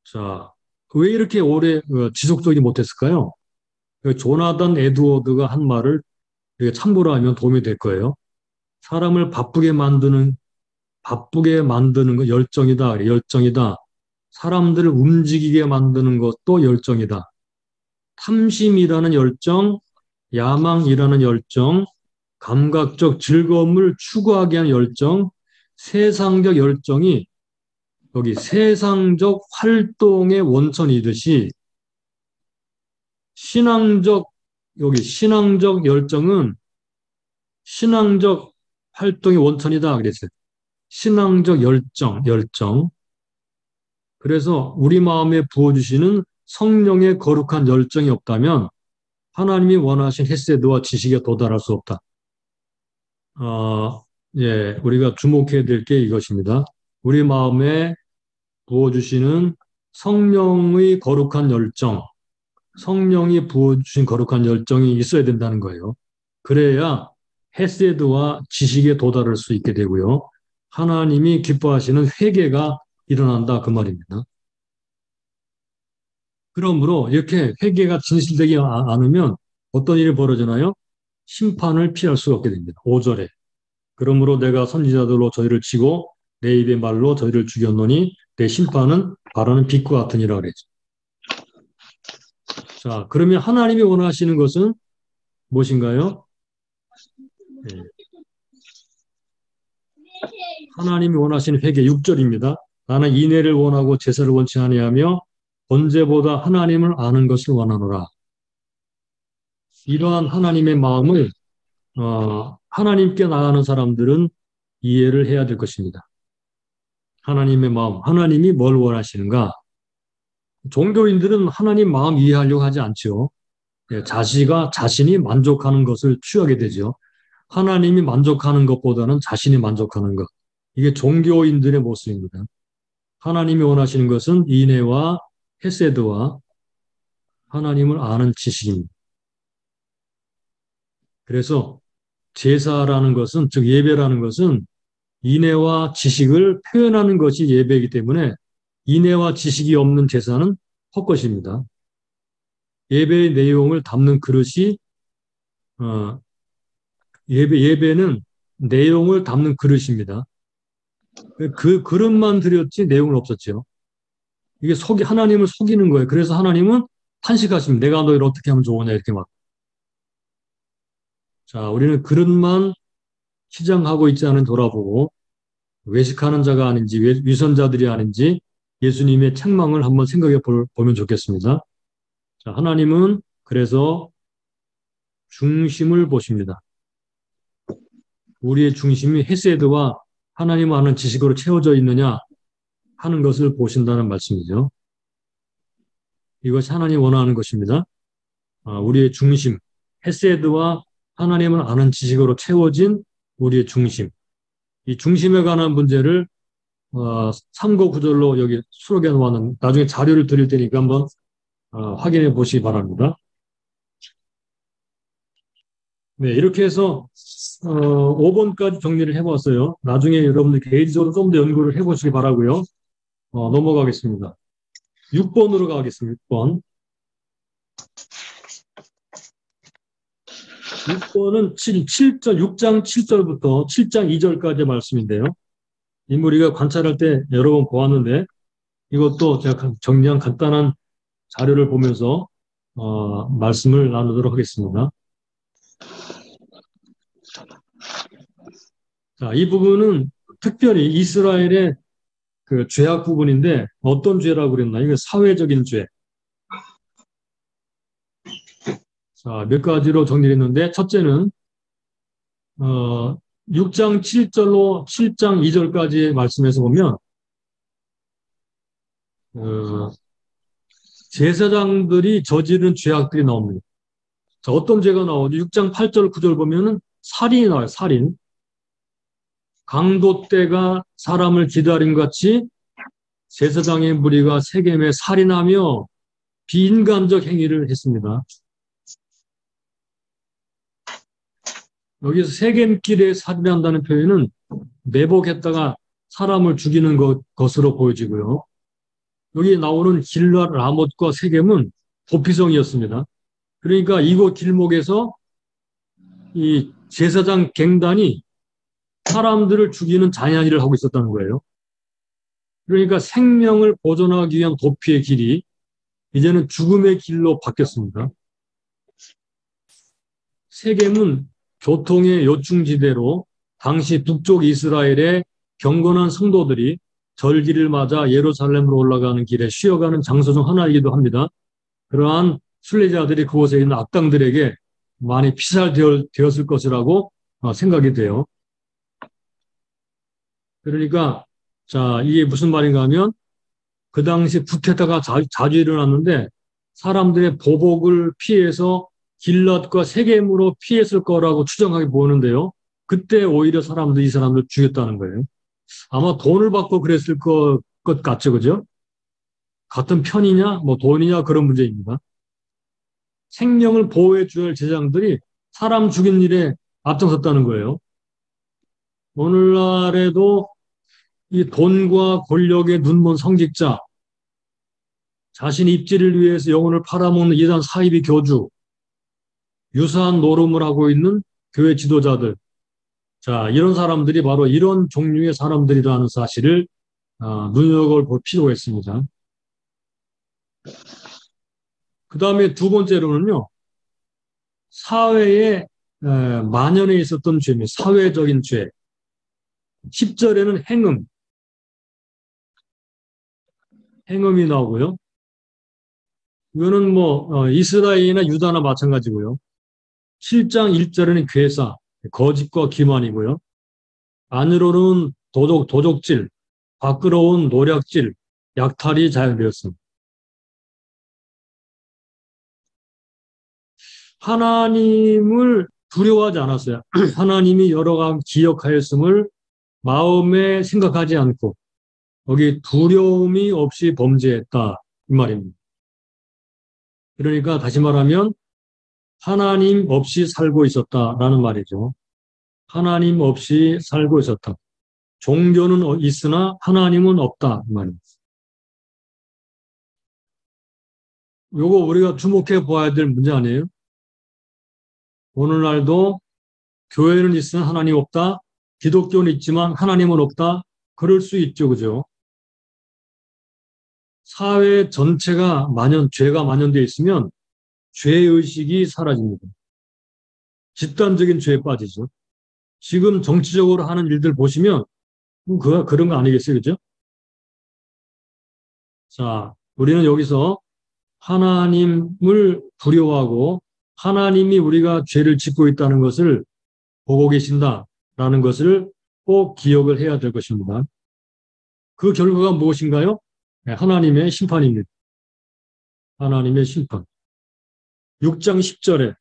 자, 왜 이렇게 오래 지속적이지 못했을까요? 조나단 에드워드가 한 말을 참고로 하면 도움이 될 거예요. 사람을 바쁘게 만드는 거 열정이다. 열정이다. 사람들을 움직이게 만드는 것도 열정이다. 탐심이라는 열정, 야망이라는 열정, 감각적 즐거움을 추구하게 하는 열정, 세상적 열정이 여기 세상적 활동의 원천이듯이 신앙적, 여기 신앙적 열정은 신앙적 활동의 원천이다. 그랬어요. 신앙적 열정. 그래서 우리 마음에 부어주시는 성령의 거룩한 열정이 없다면 하나님이 원하신 헤세드와 지식에 도달할 수 없다. 예, 우리가 주목해야 될 게 이것입니다. 우리 마음에 부어주시는 성령의 거룩한 열정, 성령이 부어주신 거룩한 열정이 있어야 된다는 거예요. 그래야 헤세드와 지식에 도달할 수 있게 되고요. 하나님이 기뻐하시는 회개가 일어난다 그 말입니다. 그러므로 이렇게 회개가 진실되지 않으면 어떤 일이 벌어지나요? 심판을 피할 수가 없게 됩니다. 5절에. 그러므로 내가 선지자들로 저희를 치고 내 입의 말로 저희를 죽였노니 내 심판은 바라는 빛과 같으니라 그랬죠. 자, 그러면 하나님이 원하시는 것은 무엇인가요? 네. 하나님이 원하시는 회개 6절입니다. 나는 인애를 원하고 제사를 원치 아니하며 번제보다 하나님을 아는 것을 원하노라. 이러한 하나님의 마음을 하나님께 나가는 사람들은 이해를 해야 될 것입니다. 하나님의 마음, 하나님이 뭘 원하시는가? 종교인들은 하나님 마음 이해하려고 하지 않죠. 자신이 만족하는 것을 취하게 되죠. 하나님이 만족하는 것보다는 자신이 만족하는 것. 이게 종교인들의 모습입니다. 하나님이 원하시는 것은 인애와 헤세드와 하나님을 아는 지식입니다. 그래서 제사라는 것은, 즉 예배라는 것은 인애와 지식을 표현하는 것이 예배이기 때문에 인애와 지식이 없는 제사는 헛것입니다. 예배의 내용을 담는 그릇이 예배는 내용을 담는 그릇입니다. 그 그릇만 드렸지 내용은 없었죠. 이게 하나님을 속이는 거예요. 그래서 하나님은 탄식하십니다. 내가 너희를 어떻게 하면 좋으냐 이렇게 막. 자, 우리는 그릇만 치장하고 있지 않은 돌아보고 외식하는 자가 아닌지 위선자들이 아닌지 예수님의 책망을 한번 생각해 보면 좋겠습니다. 자, 하나님은 그래서 중심을 보십니다. 우리의 중심이 헤세드와 하나님 아는 지식으로 채워져 있느냐 하는 것을 보신다는 말씀이죠. 이것이 하나님 원하는 것입니다. 우리의 중심, 헤세드와 하나님을 아는 지식으로 채워진 우리의 중심. 이 중심에 관한 문제를 참고 구절로 여기 수록해 놓았는 나중에 자료를 드릴 테니까 한번 확인해 보시기 바랍니다. 네, 이렇게 해서 5번까지 정리를 해봤어요. 나중에 여러분들 개인적으로 좀 더 연구를 해보시기 바라고요. 넘어가겠습니다. 6번으로 가겠습니다. 6번. 6번은 6장 7절부터 7장 2절까지의 말씀인데요. 우리가 관찰할 때 여러 번 보았는데 이것도 제가 정리한 간단한 자료를 보면서 말씀을 나누도록 하겠습니다. 자, 이 부분은 특별히 이스라엘의 그 죄악 부분인데 어떤 죄라고 그랬나? 이게 사회적인 죄. 자, 몇 가지로 정리했는데 첫째는 6장 7절로 7장 2절까지의 말씀에서 보면 제사장들이 저지른 죄악들이 나옵니다. 자, 어떤 죄가 나오죠? 6장 8절 9절 보면은 살인이 나와요. 살인. 강도 떼가 사람을 기다림 같이 제사장의 무리가 세겜에 살인하며 비인간적 행위를 했습니다. 여기서 세겜길에 살인한다는 표현은 매복했다가 사람을 죽이는 것으로 보여지고요. 여기 나오는 길랏 라못과 세겜은 도피성이었습니다. 그러니까 이곳 길목에서 이 제사장 갱단이 사람들을 죽이는 잔인한 일을 하고 있었다는 거예요. 그러니까 생명을 보존하기 위한 도피의 길이 이제는 죽음의 길로 바뀌었습니다. 세겜은 교통의 요충지대로 당시 북쪽 이스라엘의 경건한 성도들이 절기를 맞아 예루살렘으로 올라가는 길에 쉬어가는 장소 중 하나이기도 합니다. 그러한 순례자들이 그곳에 있는 악당들에게 많이 피살되었을 것이라고 생각이 돼요. 그러니까 자, 이게 무슨 말인가 하면 그 당시 구테타가 자주 일어났는데 사람들의 보복을 피해서 길랏과 세겜으로 피했을 거라고 추정하게 보는데요. 그때 오히려 이 사람들 죽였다는 거예요. 아마 돈을 받고 그랬을 것 같죠, 그죠? 같은 편이냐, 뭐 돈이냐 그런 문제입니다. 생명을 보호해 줘야 할 제사장들이 사람 죽인 일에 앞장섰다는 거예요. 오늘날에도 이 돈과 권력에 눈먼 성직자, 자신 입지를 위해서 영혼을 팔아먹는 이단 사이비 교주, 유사한 노름을 하고 있는 교회 지도자들. 자, 이런 사람들이 바로 이런 종류의 사람들이라는 사실을 눈여겨볼 필요가 있습니다. 그 다음에 두 번째로는요, 사회에 만연해 있었던 죄입니다. 사회적인 죄. 10절에는 행음이 나오고요. 이거는 뭐 이스라엘이나 유다나 마찬가지고요. 7장 1절에는 괴사, 거짓과 기만이고요. 안으로는 도적질, 밖으로는 노략질, 약탈이 자연되었습니다. 하나님을 두려워하지 않았어요. 하나님이 여러 가지 기억하였음을 마음에 생각하지 않고 거기 두려움이 없이 범죄했다 이 말입니다. 그러니까 다시 말하면 하나님 없이 살고 있었다라는 말이죠. 하나님 없이 살고 있었다. 종교는 있으나 하나님은 없다 이 말입니다. 요거 우리가 주목해 보아야 될 문제 아니에요? 오늘날도 교회는 있으나 하나님 없다. 기독교는 있지만 하나님은 없다. 그럴 수 있죠. 그죠? 사회 전체가 죄가 만연되어 있으면 죄의식이 사라집니다. 집단적인 죄에 빠지죠. 지금 정치적으로 하는 일들 보시면 그런 거 아니겠어요? 그죠? 자, 우리는 여기서 하나님을 두려워하고 하나님이 우리가 죄를 짓고 있다는 것을 보고 계신다라는 것을 꼭 기억을 해야 될 것입니다. 그 결과가 무엇인가요? 네, 하나님의 심판입니다. 하나님의 심판. 6장 10절에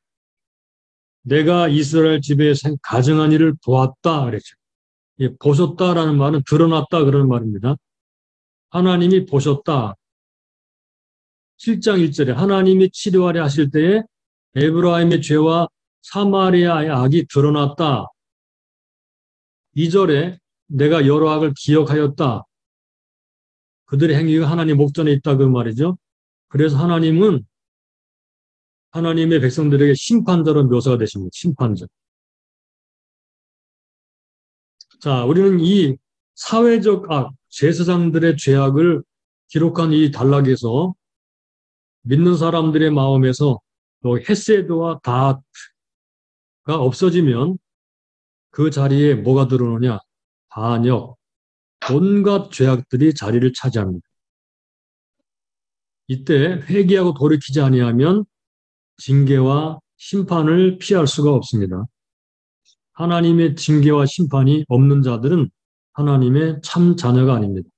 내가 이스라엘 집에 가증한 일을 보았다 그랬죠. 보셨다라는 말은 드러났다 그러는 말입니다. 하나님이 보셨다. 7장 1절에 하나님이 치료하려 하실 때에 에브라임의 죄와 사마리아의 악이 드러났다. 2절에 내가 여러 악을 기억하였다. 그들의 행위가 하나님 목전에 있다 그 말이죠. 그래서 하나님은 하나님의 백성들에게 심판자로 묘사가 되십니다. 심판자. 자, 우리는 이 사회적 악, 제사장들의 죄악을 기록한 이 단락에서 믿는 사람들의 마음에서 또 헤세드와 다트가 없어지면 그 자리에 뭐가 들어오느냐? 반역, 온갖 죄악들이 자리를 차지합니다. 이때 회개하고 돌이키지 아니하면 징계와 심판을 피할 수가 없습니다. 하나님의 징계와 심판이 없는 자들은 하나님의 참 자녀가 아닙니다.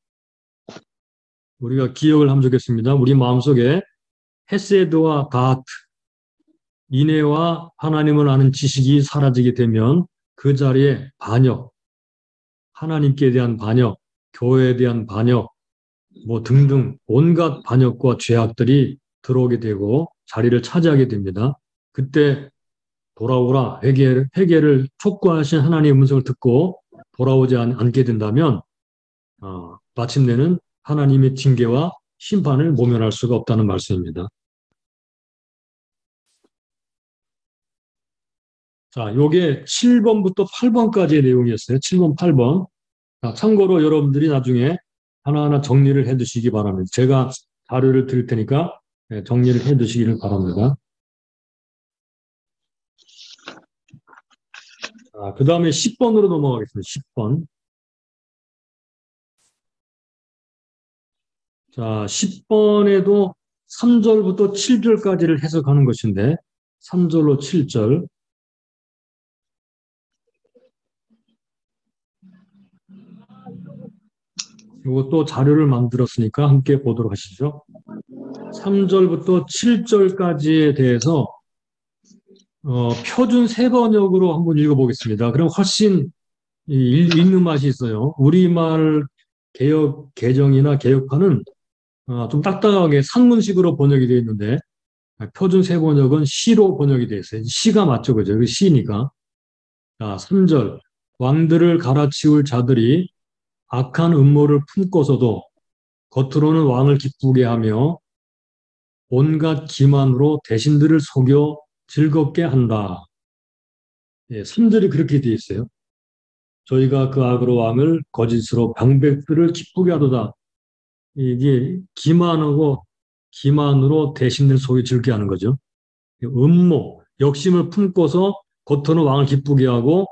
우리가 기억을 하면 좋겠습니다. 우리 마음속에 헤세드와 다트, 인애와 하나님을 아는 지식이 사라지게 되면 그 자리에 반역, 하나님께 대한 반역, 교회에 대한 반역, 뭐 등등 온갖 반역과 죄악들이 들어오게 되고 자리를 차지하게 됩니다. 그때 돌아오라 회개를 촉구하신 하나님의 음성을 듣고 돌아오지 않게 된다면 마침내는 하나님의 징계와 심판을 모면할 수가 없다는 말씀입니다. 자, 요게 7번부터 8번까지의 내용이었어요. 7번, 8번. 자, 참고로 여러분들이 나중에 하나하나 정리를 해 두시기 바랍니다. 제가 자료를 드릴 테니까 정리를 해 두시기를 바랍니다. 그 다음에 10번으로 넘어가겠습니다. 10번. 자, 10번에도 3절부터 7절까지를 해석하는 것인데 3절로 7절. 이것도 자료를 만들었으니까 함께 보도록 하시죠. 3절부터 7절까지에 대해서 표준 세번역으로 한번 읽어보겠습니다. 그럼 훨씬 읽는 맛이 있어요. 우리말 개혁 개정이나 개혁판은 좀 딱딱하게 산문식으로 번역이 되어 있는데 표준 세번역은 시로 번역이 되어 있어요. 시가 맞죠, 그죠? 그 시니까. 자, 3절 왕들을 갈아치울 자들이 악한 음모를 품고서도 겉으로는 왕을 기쁘게 하며 온갖 기만으로 대신들을 속여 즐겁게 한다. 예, 3절이 그렇게 되어 있어요. 저희가 그 악으로 왕을 거짓으로 방백들을 기쁘게 하도다. 이게 기만으로 대신들 속에 즐게 하는 거죠. 음모, 욕심을 품고서 겉으로는 왕을 기쁘게 하고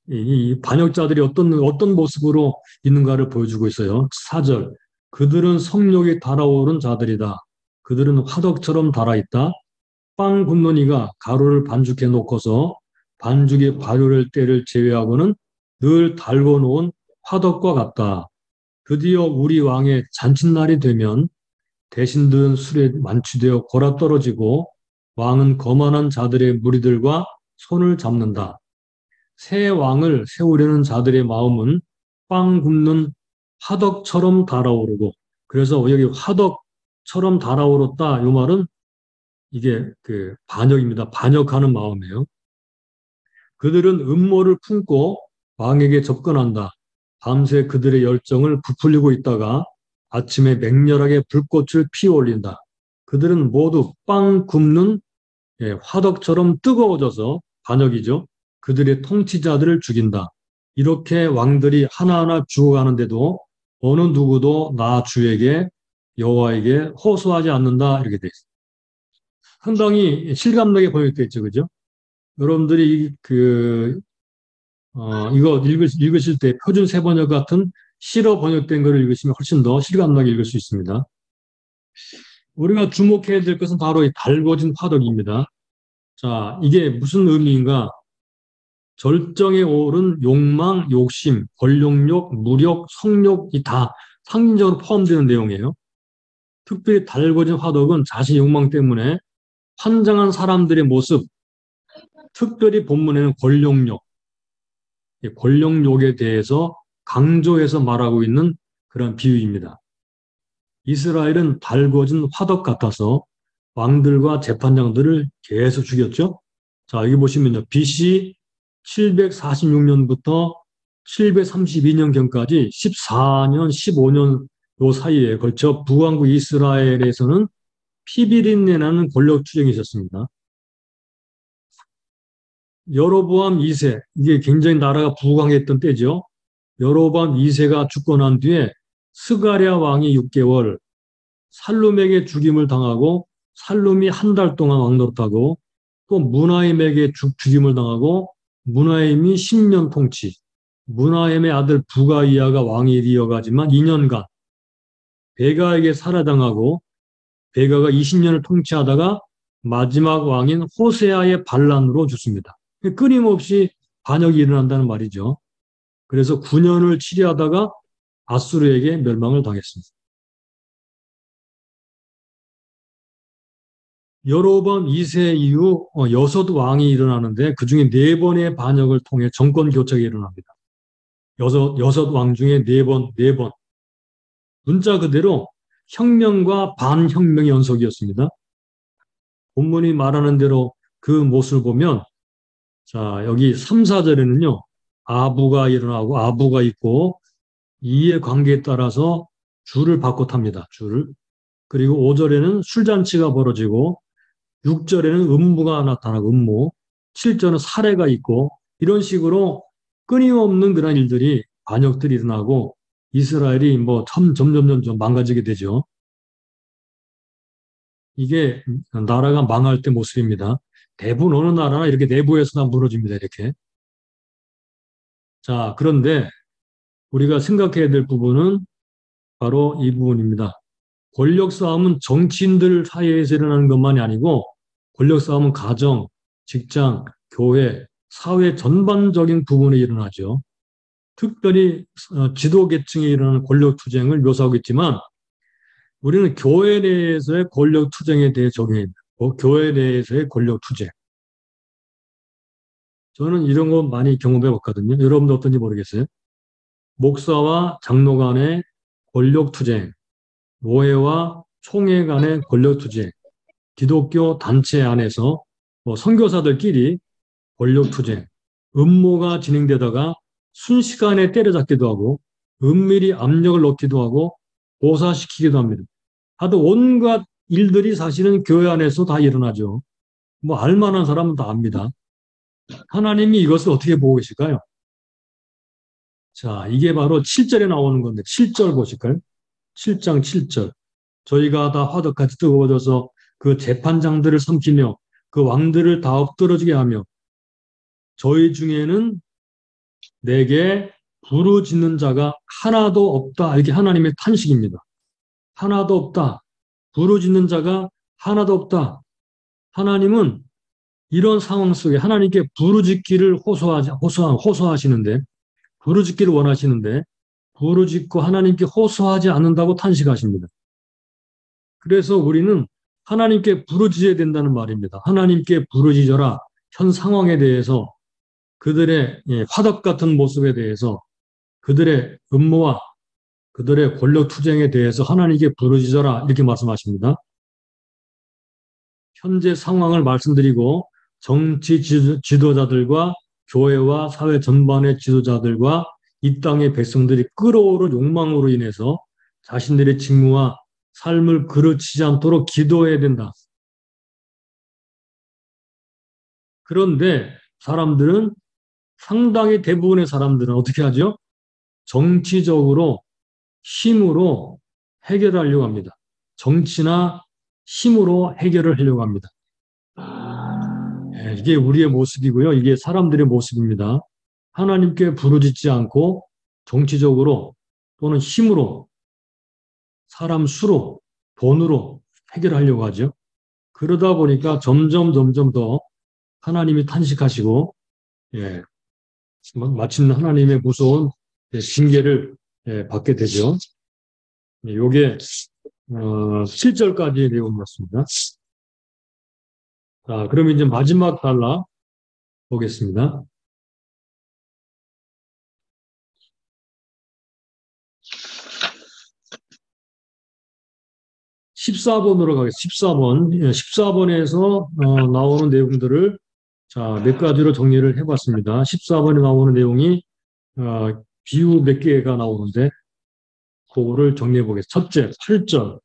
이 반역자들이 어떤 모습으로 있는가를 보여주고 있어요. 4절. 그들은 성욕이 달아오른 자들이다. 그들은 화덕처럼 달아있다. 빵 굽는 이가 가루를 반죽해 놓고서 반죽의 발효될 때를 제외하고는 늘 달궈 놓은 화덕과 같다. 드디어 우리 왕의 잔칫날이 되면 대신들은 술에 만취되어 골아떨어지고 왕은 거만한 자들의 무리들과 손을 잡는다. 새 왕을 세우려는 자들의 마음은 빵 굽는 화덕처럼 달아오르고, 그래서 여기 화덕처럼 달아오르다 이 말은 이게 그 반역입니다. 반역하는 마음이에요. 그들은 음모를 품고 왕에게 접근한다. 밤새 그들의 열정을 부풀리고 있다가 아침에 맹렬하게 불꽃을 피워올린다. 그들은 모두 빵 굽는 화덕처럼 뜨거워져서 반역이죠. 그들의 통치자들을 죽인다. 이렇게 왕들이 하나하나 죽어가는데도 어느 누구도 나 주에게 여호와에게 호소하지 않는다 이렇게 돼 있어요. 상당히 실감나게 번역되어 있죠, 그죠? 여러분들이 이거 읽으실 때 표준 세번역 같은 실어 번역된 거를 읽으시면 훨씬 더 실감나게 읽을 수 있습니다. 우리가 주목해야 될 것은 바로 이 달궈진 화덕입니다. 자, 이게 무슨 의미인가? 절정에 오른 욕망, 욕심, 권력욕, 무력, 성욕이 다 상징적으로 포함되는 내용이에요. 특별히 달궈진 화덕은 자신의 욕망 때문에 환장한 사람들의 모습, 특별히 본문에는 권력욕, 권력욕에 대해서 강조해서 말하고 있는 그런 비유입니다. 이스라엘은 달궈진 화덕 같아서 왕들과 재판장들을 계속 죽였죠. 자, 여기 보시면요. BC 746년부터 732년경까지 14년, 15년 요 사이에 걸쳐 북왕국 이스라엘에서는 피비린내나는 권력투쟁이 있었습니다. 여로보암 2세, 이게 굉장히 나라가 부강했던 때죠. 여로보암 2세가 죽고 난 뒤에 스가랴 왕이 6개월, 살룸에게 죽임을 당하고 살룸이 한 달 동안 왕노릇하고 또 문하임에게 죽임을 당하고 문하임이 10년 통치, 문하임의 아들 부가이아가 왕이 이어가지만 2년간 베가에게 살해당하고 베가가 20년을 통치하다가 마지막 왕인 호세아의 반란으로 죽습니다. 끊임없이 반역이 일어난다는 말이죠. 그래서 9년을 치리하다가 아수르에게 멸망을 당했습니다. 여로보암 2세 이후 6왕이 일어나는데 그중에 4번의 반역을 통해 정권 교체가 일어납니다. 여섯 왕 중에 4번. 문자 그대로 혁명과 반혁명의 연속이었습니다. 본문이 말하는 대로 그 모습을 보면 자, 여기 3, 4절에는요. 아부가 일어나고 아부가 있고 이의 관계에 따라서 줄을 바꿔 탑니다. 줄을. 그리고 5절에는 술잔치가 벌어지고 6절에는 음모가 나타나고 음모, 7절은 살해가 있고 이런 식으로 끊임없는 그런 일들이 반역들이 일어나고 이스라엘이 뭐 점점 망가지게 되죠. 이게 나라가 망할 때 모습입니다. 대부분 어느 나라나 이렇게 내부에서 다 무너집니다. 이렇게. 자, 그런데 우리가 생각해야 될 부분은 바로 이 부분입니다. 권력 싸움은 정치인들 사이에서 일어나는 것만이 아니고 권력 싸움은 가정, 직장, 교회, 사회 전반적인 부분에 일어나죠. 특별히 지도 계층에 일어나는 권력 투쟁을 묘사하고 있지만 우리는 교회 내에서의 권력 투쟁에 대해 적용합니다. 교회 내에서의 권력 투쟁. 저는 이런 거 많이 경험해 봤거든요. 여러분도 어떤지 모르겠어요. 목사와 장로 간의 권력 투쟁, 노예와 총회 간의 권력 투쟁, 기독교 단체 안에서 선교사들끼리 권력 투쟁, 음모가 진행되다가 순식간에 때려잡기도 하고 은밀히 압력을 넣기도 하고 고사시키기도 합니다. 하도 온갖 일들이 사실은 교회 안에서 다 일어나죠. 뭐 알만한 사람은 다 압니다. 하나님이 이것을 어떻게 보고 계실까요? 자, 이게 바로 7절에 나오는 건데 7절 보실까요? 7장 7절. 저희가 다 화덕같이 뜨거워져서 그 재판장들을 삼키며 그 왕들을 다 엎드러지게 하며 저희 중에는 내게 부르짖는 자가 하나도 없다. 이게 하나님의 탄식입니다. 하나도 없다. 부르짖는 자가 하나도 없다. 하나님은 이런 상황 속에 하나님께 부르짖기를 호소하시는데, 부르짖기를 원하시는데, 부르짖고 하나님께 호소하지 않는다고 탄식하십니다. 그래서 우리는 하나님께 부르짖어야 된다는 말입니다. 하나님께 부르짖어라. 현 상황에 대해서 그들의 화덕 같은 모습에 대해서 그들의 음모와 그들의 권력 투쟁에 대해서 하나님께 부르짖어라 이렇게 말씀하십니다. 현재 상황을 말씀드리고 정치 지도자들과 교회와 사회 전반의 지도자들과 이 땅의 백성들이 끓어오른 욕망으로 인해서 자신들의 직무와 삶을 그르치지 않도록 기도해야 된다. 그런데 사람들은 상당히 대부분의 사람들은 어떻게 하죠? 정치적으로 힘으로 해결하려고 합니다. 정치나 힘으로 해결을 하려고 합니다. 이게 우리의 모습이고요. 이게 사람들의 모습입니다. 하나님께 부르짖지 않고 정치적으로 또는 힘으로 사람 수로 돈으로 해결하려고 하죠. 그러다 보니까 점점 더 하나님이 탄식하시고 마침내 하나님의 무서운 징계를 받게 되죠. 이게 7절까지의 내용이었습니다. 자, 그럼 이제 마지막 단락 보겠습니다. 14번으로 가겠습니다. 14번. 14번에서 나오는 내용들을 자, 몇 가지로 정리를 해봤습니다. 14번에 나오는 내용이 비유 몇 개가 나오는데 그거를 정리해 보겠습니다. 첫째, 8절.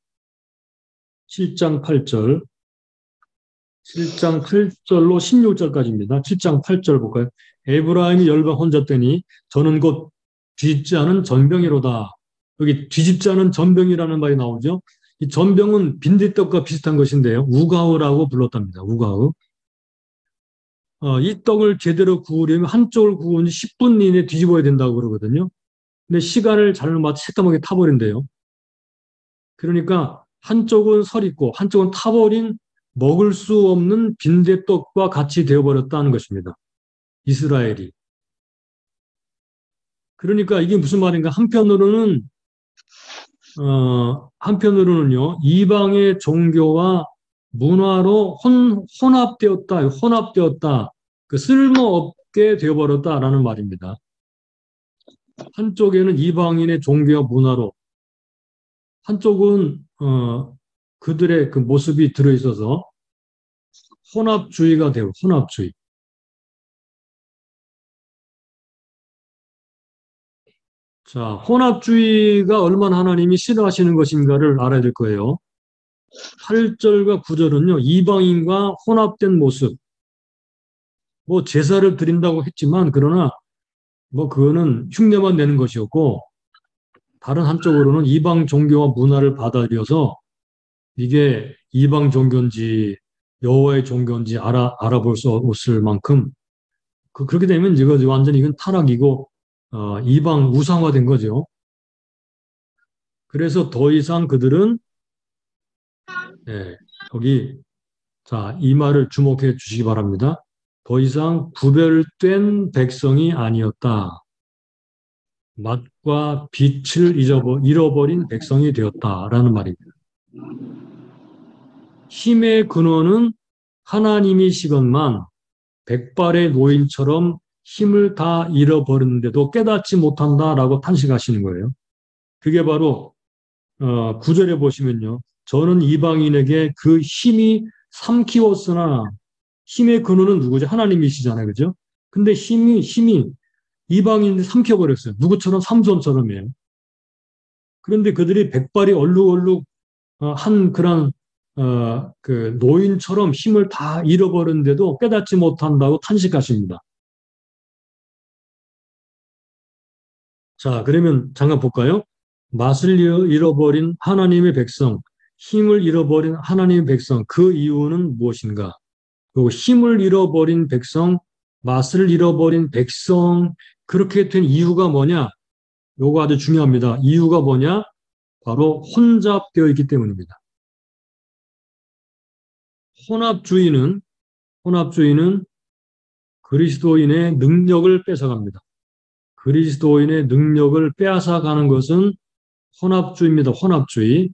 7장 8절. 7장 8절로 16절까지입니다. 7장 8절 볼까요? 에브라임이 열방 혼잣되니 저는 곧 뒤집지 않은 전병이로다. 여기 뒤집지 않은 전병이라는 말이 나오죠. 이 전병은 빈대떡과 비슷한 것인데요. 우가우라고 불렀답니다. 우가우. 이 떡을 제대로 구우려면 한쪽을 구운 10분 이내에 뒤집어야 된다고 그러거든요. 근데 시간을 잘못 새까맣게 타버린대요. 그러니까 한쪽은 설있고 한쪽은 타버린 먹을 수 없는 빈대떡과 같이 되어버렸다는 것입니다. 이스라엘이. 그러니까 이게 무슨 말인가? 한편으로는요, 이방의 종교와 문화로 혼합되었다. 그 쓸모없게 되어버렸다라는 말입니다. 한쪽에는 이방인의 종교와 문화로, 한쪽은 그들의 그 모습이 들어있어서 혼합주의가 되고 혼합주의. 자, 혼합주의가 얼마나 하나님이 싫어하시는 것인가를 알아야 될 거예요. 8절과 9절은요, 이방인과 혼합된 모습. 뭐 제사를 드린다고 했지만 그러나 뭐 그거는 흉내만 내는 것이었고 다른 한쪽으로는 이방 종교와 문화를 받아들여서 이게 이방 종교인지 여호와의 종교인지 알아볼 수 없을 만큼 그렇게 되면 이거 완전히 이건 타락이고 이방 우상화된 거죠. 그래서 더 이상 그들은 여기 자, 이 말을 주목해 주시기 바랍니다. 더 이상 구별된 백성이 아니었다. 맛과 빛을 잃어버린 백성이 되었다라는 말입니다. 힘의 근원은 하나님이시건만 백발의 노인처럼 힘을 다 잃어버렸는데도 깨닫지 못한다라고 탄식하시는 거예요. 그게 바로 9절에 보시면요. 저는 이방인에게 그 힘이 삼키웠으나 힘의 근원은 누구죠? 하나님이시잖아요. 그죠? 근데 힘이 이방인을 삼켜버렸어요. 누구처럼? 삼손처럼이에요. 그런데 그들이 백발이 얼룩얼룩 한 그런 그 노인처럼 힘을 다 잃어버렸는데도 깨닫지 못한다고 탄식하십니다. 자, 그러면 잠깐 볼까요? 맛을 잃어버린 하나님의 백성, 힘을 잃어버린 하나님의 백성, 그 이유는 무엇인가? 그리고 힘을 잃어버린 백성, 맛을 잃어버린 백성, 그렇게 된 이유가 뭐냐? 요거 아주 중요합니다. 이유가 뭐냐? 바로 혼잡되어 있기 때문입니다. 혼합주의는, 혼합주의는 그리스도인의 능력을 뺏어갑니다. 그리스도인의 능력을 빼앗아가는 것은 혼합주의입니다. 혼합주의,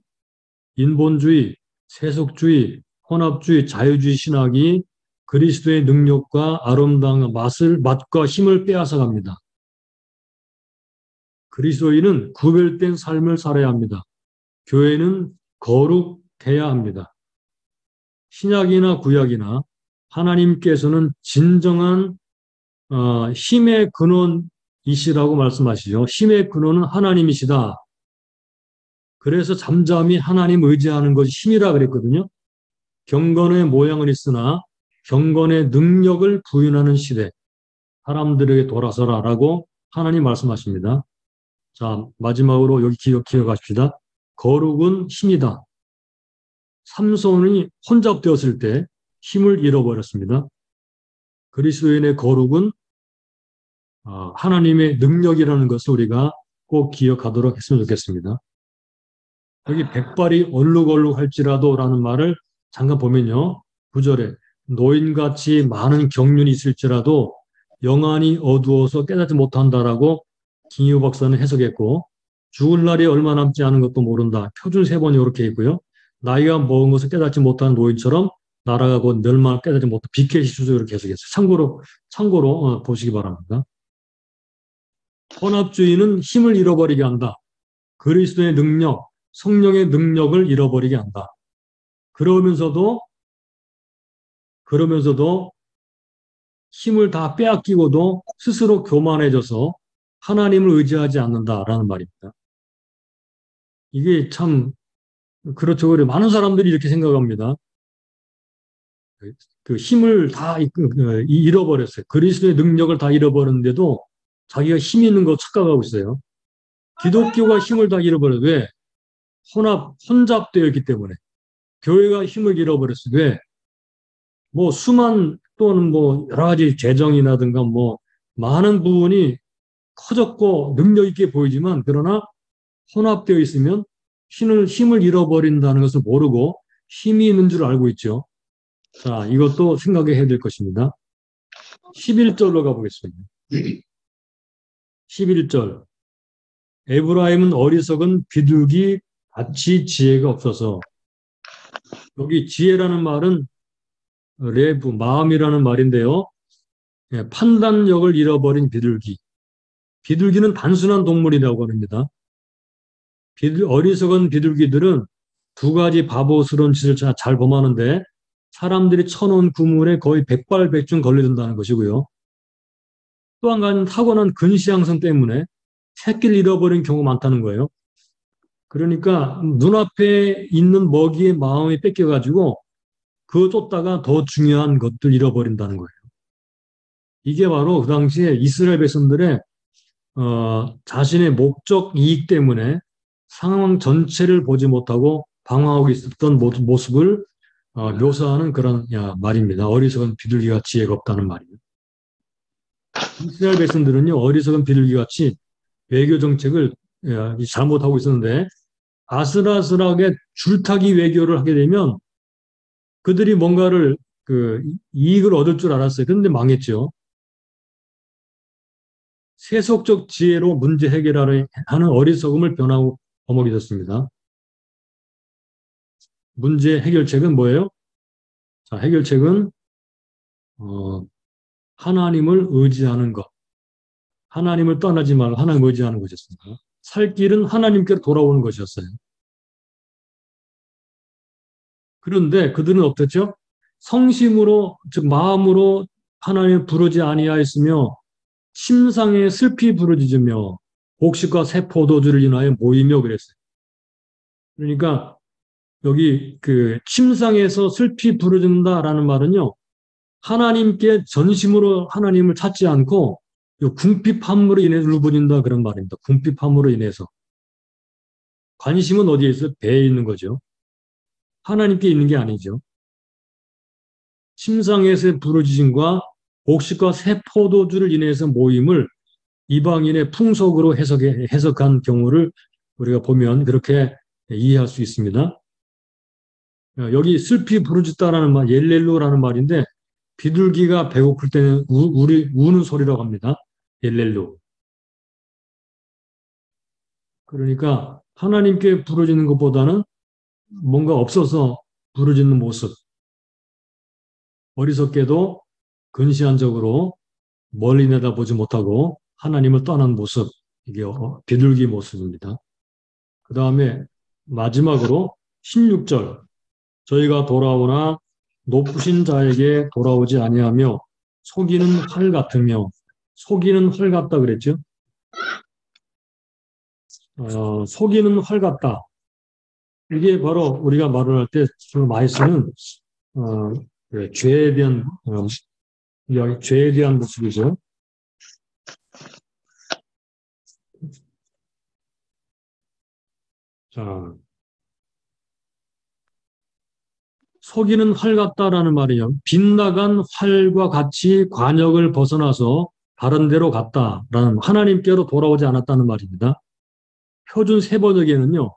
인본주의, 세속주의, 혼합주의, 자유주의 신학이 그리스도의 능력과 아름다운 맛과 힘을 빼앗아갑니다. 그리스도인은 구별된 삶을 살아야 합니다. 교회는 거룩해야 합니다. 신약이나 구약이나 하나님께서는 진정한 힘의 근원이시라고 말씀하시죠. 힘의 근원은 하나님이시다. 그래서 잠잠히 하나님 의지하는 것이 힘이라 그랬거든요. 경건의 모양은 있으나 경건의 능력을 부인하는 시대. 사람들에게 돌아서라라고 하나님 말씀하십니다. 자, 마지막으로 여기 기억하십시다. 거룩은 힘이다. 삼손이 혼잡되었을 때 힘을 잃어버렸습니다. 그리스도인의 거룩은 하나님의 능력이라는 것을 우리가 꼭 기억하도록 했으면 좋겠습니다. 여기 백발이 얼룩얼룩할지라도라는 말을 잠깐 보면요. 9절에 노인같이 많은 경륜이 있을지라도 영안이 어두워서 깨닫지 못한다라고 김유 박사는 해석했고, 죽을 날이 얼마 남지 않은 것도 모른다. 표준 3번이 이렇게 있고요. 나이가 먹은 것을 깨닫지 못한 노인처럼 나라가 곧 멸망을 깨닫지 못한 비케시 주소 이렇게 해석했어요. 참고로 보시기 바랍니다. 혼합주의는 힘을 잃어버리게 한다. 그리스도의 능력, 성령의 능력을 잃어버리게 한다. 그러면서도 힘을 다 빼앗기고도 스스로 교만해져서 하나님을 의지하지 않는다라는 말입니다. 이게 참 그렇죠. 많은 사람들이 이렇게 생각합니다. 그 힘을 다 잃어버렸어요. 그리스도의 능력을 다 잃어버렸는데도 자기가 힘 있는 거 착각하고 있어요. 기독교가 힘을 다 잃어버려요. 왜? 혼잡되어 있기 때문에. 교회가 힘을 잃어버렸어요. 왜? 뭐 수만 또는 뭐 여러 가지 재정이라든가 뭐 많은 부분이 커졌고 능력 있게 보이지만 그러나 혼합되어 있으면 힘을 잃어버린다는 것을 모르고 힘이 있는 줄 알고 있죠. 자, 이것도 생각해야 될 것입니다. 11절로 가보겠습니다. 11절. 에브라임은 어리석은 비둘기 같이 지혜가 없어서. 여기 지혜라는 말은 레브, 마음이라는 말인데요. 판단력을 잃어버린 비둘기. 비둘기는 단순한 동물이라고 합니다. 어리석은 비둘기들은 두 가지 바보스러운 짓을 잘 범하는데 사람들이 쳐놓은 그물에 거의 백발백중 걸려든다는 것이고요. 또 한 가지는 타고난 근시양성 때문에 새끼를 잃어버린 경우가 많다는 거예요. 그러니까 눈앞에 있는 먹이의 마음이 뺏겨가지고 그거 쫓다가 더 중요한 것들 잃어버린다는 거예요. 이게 바로 그 당시에 이스라엘 백성들의 자신의 목적 이익 때문에 상황 전체를 보지 못하고 방황하고 있었던 모습을 묘사하는 그런 말입니다. 어리석은 비둘기가 지혜가 없다는 말이에요. 이스라엘 백성들은요, 어리석은 비둘기같이 외교 정책을 잘못하고 있었는데 아슬아슬하게 줄타기 외교를 하게 되면 그들이 뭔가를 이익을 얻을 줄 알았어요. 그런데 망했죠. 세속적 지혜로 문제 해결하는 어리석음을 변하고 범하게 됐습니다. 문제 해결책은 뭐예요? 자, 해결책은 하나님을 의지하는 것. 하나님을 떠나지 말고 하나님을 의지하는 것이었습니다. 살 길은 하나님께로 돌아오는 것이었어요. 그런데 그들은 어땠죠? 성심으로, 즉 마음으로 하나님을 부르지 아니하였으며 침상에 슬피 부르짖으며 곡식과 새 포도주를 인하여 모이며 그랬어요. 그러니까 여기 그 침상에서 슬피 부르짖는다라는 말은요. 하나님께 전심으로 하나님을 찾지 않고 요 궁핍함으로 인해서 울부짖는다 그런 말입니다. 궁핍함으로 인해서. 관심은 어디에 있어요? 배에 있는 거죠. 하나님께 있는 게 아니죠. 침상에서의 부르짖음과 곡식과 새 포도주를 인해서 모임을 이방인의 풍속으로 해석한 경우를 우리가 보면 그렇게 이해할 수 있습니다. 여기 슬피 부르짖다라는 말, 옐렐루라는 말인데 비둘기가 배고플 때는 우리 우는 소리라고 합니다. 옐렐루. 그러니까 하나님께 부르짖는 것보다는 뭔가 없어서 부르짖는 모습, 어리석게도 근시안적으로 멀리 내다보지 못하고 하나님을 떠난 모습, 이게 비둘기 모습입니다. 그 다음에 마지막으로 16절, 저희가 돌아오나 높으신 자에게 돌아오지 아니하며 속이는 활 같으며, 속이는 활 같다 그랬죠? 속이는 활 같다. 이게 바로 우리가 말을 할 때 많이 쓰는 어, 죄에 대한 죄에 대한 모습이죠. 자, 속이는 활 같다라는 말이요. 빗나간 활과 같이 관역을 벗어나서 다른 데로 갔다라는 하나님께로 돌아오지 않았다는 말입니다. 표준 세번역에는요.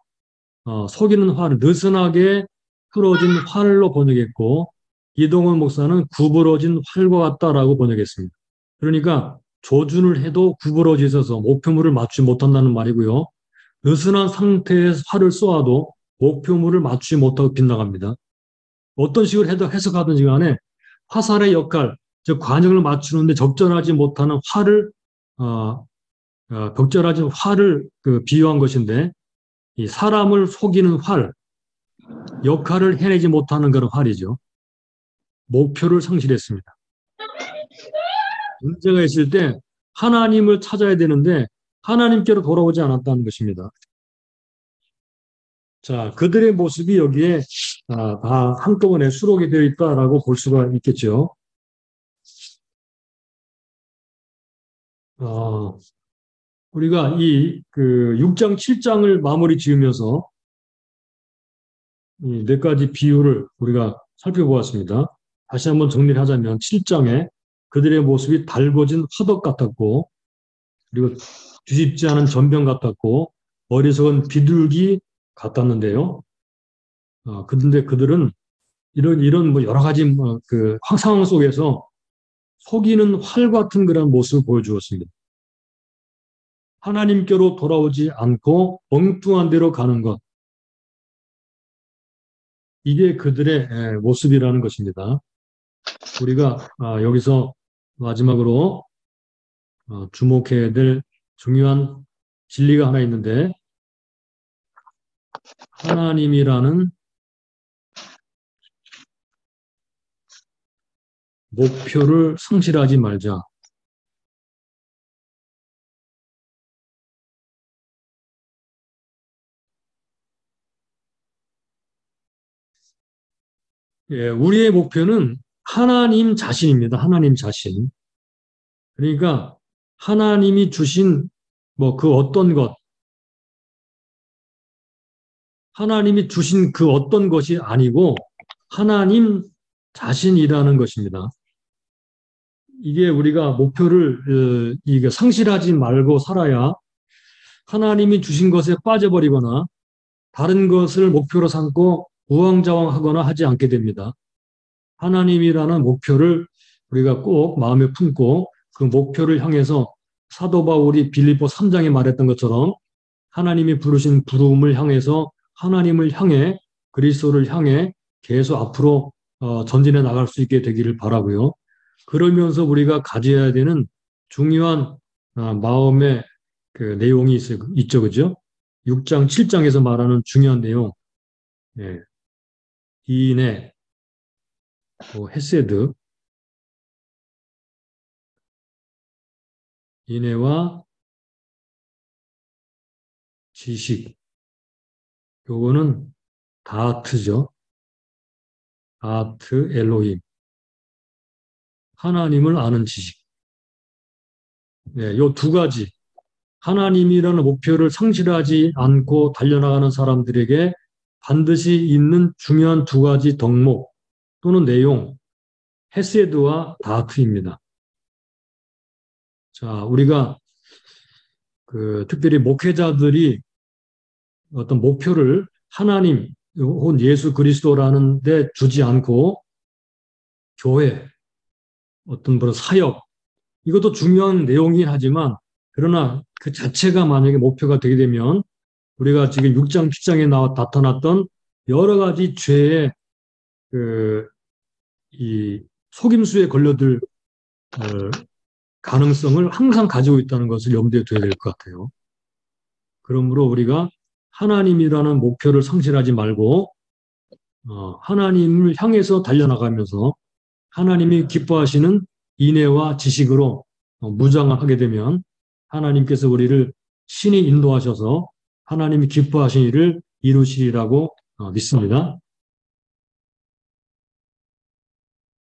속이는 활, 느슨하게 풀어진 활로 번역했고 이동훈 목사는 구부러진 활과 같다라고 번역했습니다. 그러니까 조준을 해도 구부러져 있어서 목표물을 맞추지 못한다는 말이고요. 느슨한 상태에서 활을 쏘아도 목표물을 맞추지 못하고 빗나갑니다. 어떤 식으로 해석하든지 간에 화살의 역할, 즉 관역을 맞추는데 적절하지 못하는 활을 적절하지 활을 비유한 것인데 이 사람을 속이는 활, 역할을 해내지 못하는 그런 활이죠. 목표를 상실했습니다. 문제가 있을 때 하나님을 찾아야 되는데 하나님께로 돌아오지 않았다는 것입니다. 자, 그들의 모습이 여기에 다 한꺼번에 수록이 되어 있다라고 볼 수가 있겠죠. 어, 우리가 이 그 6장, 7장을 마무리 지으면서 이 네 가지 비유를 우리가 살펴보았습니다. 다시 한번 정리를 하자면 7장에 그들의 모습이 달궈진 화덕 같았고 그리고 뒤집지 않은 전병 같았고 어리석은 비둘기 같았는데요. 그런데 그들은 이런 뭐 여러 가지 그 상황 속에서 속이는 활 같은 그런 모습을 보여주었습니다. 하나님께로 돌아오지 않고 엉뚱한 데로 가는 것. 이게 그들의 모습이라는 것입니다. 우리가 여기서 마지막으로 주목해야 될 중요한 진리가 하나 있는데 하나님이라는 목표를 상실하지 말자. 예, 우리의 목표는 하나님 자신입니다. 하나님 자신. 그러니까 하나님이 주신 뭐 그 어떤 것, 하나님이 주신 그 어떤 것이 아니고 하나님 자신이라는 것입니다. 이게 우리가 목표를 이게 상실하지 말고 살아야 하나님이 주신 것에 빠져버리거나 다른 것을 목표로 삼고 우왕좌왕하거나 하지 않게 됩니다. 하나님이라는 목표를 우리가 꼭 마음에 품고 그 목표를 향해서 사도 바울이 빌립보 3장에 말했던 것처럼 하나님이 부르신 부름을 향해서 하나님을 향해 그리스도를 향해 계속 앞으로 전진해 나갈 수 있게 되기를 바라고요. 그러면서 우리가 가져야 되는 중요한 마음의 그 내용이 있죠, 그죠? 6장, 7장에서 말하는 중요한 내용, 예, 이인의 헤세드, 인애와 지식, 요거는 다트죠. 다트 엘로힘. 하나님을 아는 지식. 네, 요 두 가지. 하나님이라는 목표를 상실하지 않고 달려나가는 사람들에게 반드시 있는 중요한 두 가지 덕목 또는 내용, 헤세드와 다트입니다. 자, 우리가 특별히 목회자들이 어떤 목표를 하나님 혹은 예수 그리스도라는 데 주지 않고 교회, 어떤 그런 사역, 이것도 중요한 내용이긴 하지만 그러나 그 자체가 만약에 목표가 되게 되면 우리가 지금 6장, 7장에 나타났던 여러 가지 죄의 이 속임수에 걸려들 가능성을 항상 가지고 있다는 것을 염두에 둬야 될 것 같아요. 그러므로 우리가 하나님이라는 목표를 상실하지 말고 하나님을 향해서 달려나가면서 하나님이 기뻐하시는 인애와 지식으로 무장하게 되면 하나님께서 우리를 신이 인도하셔서 하나님이 기뻐하신 일을 이루시리라고 믿습니다.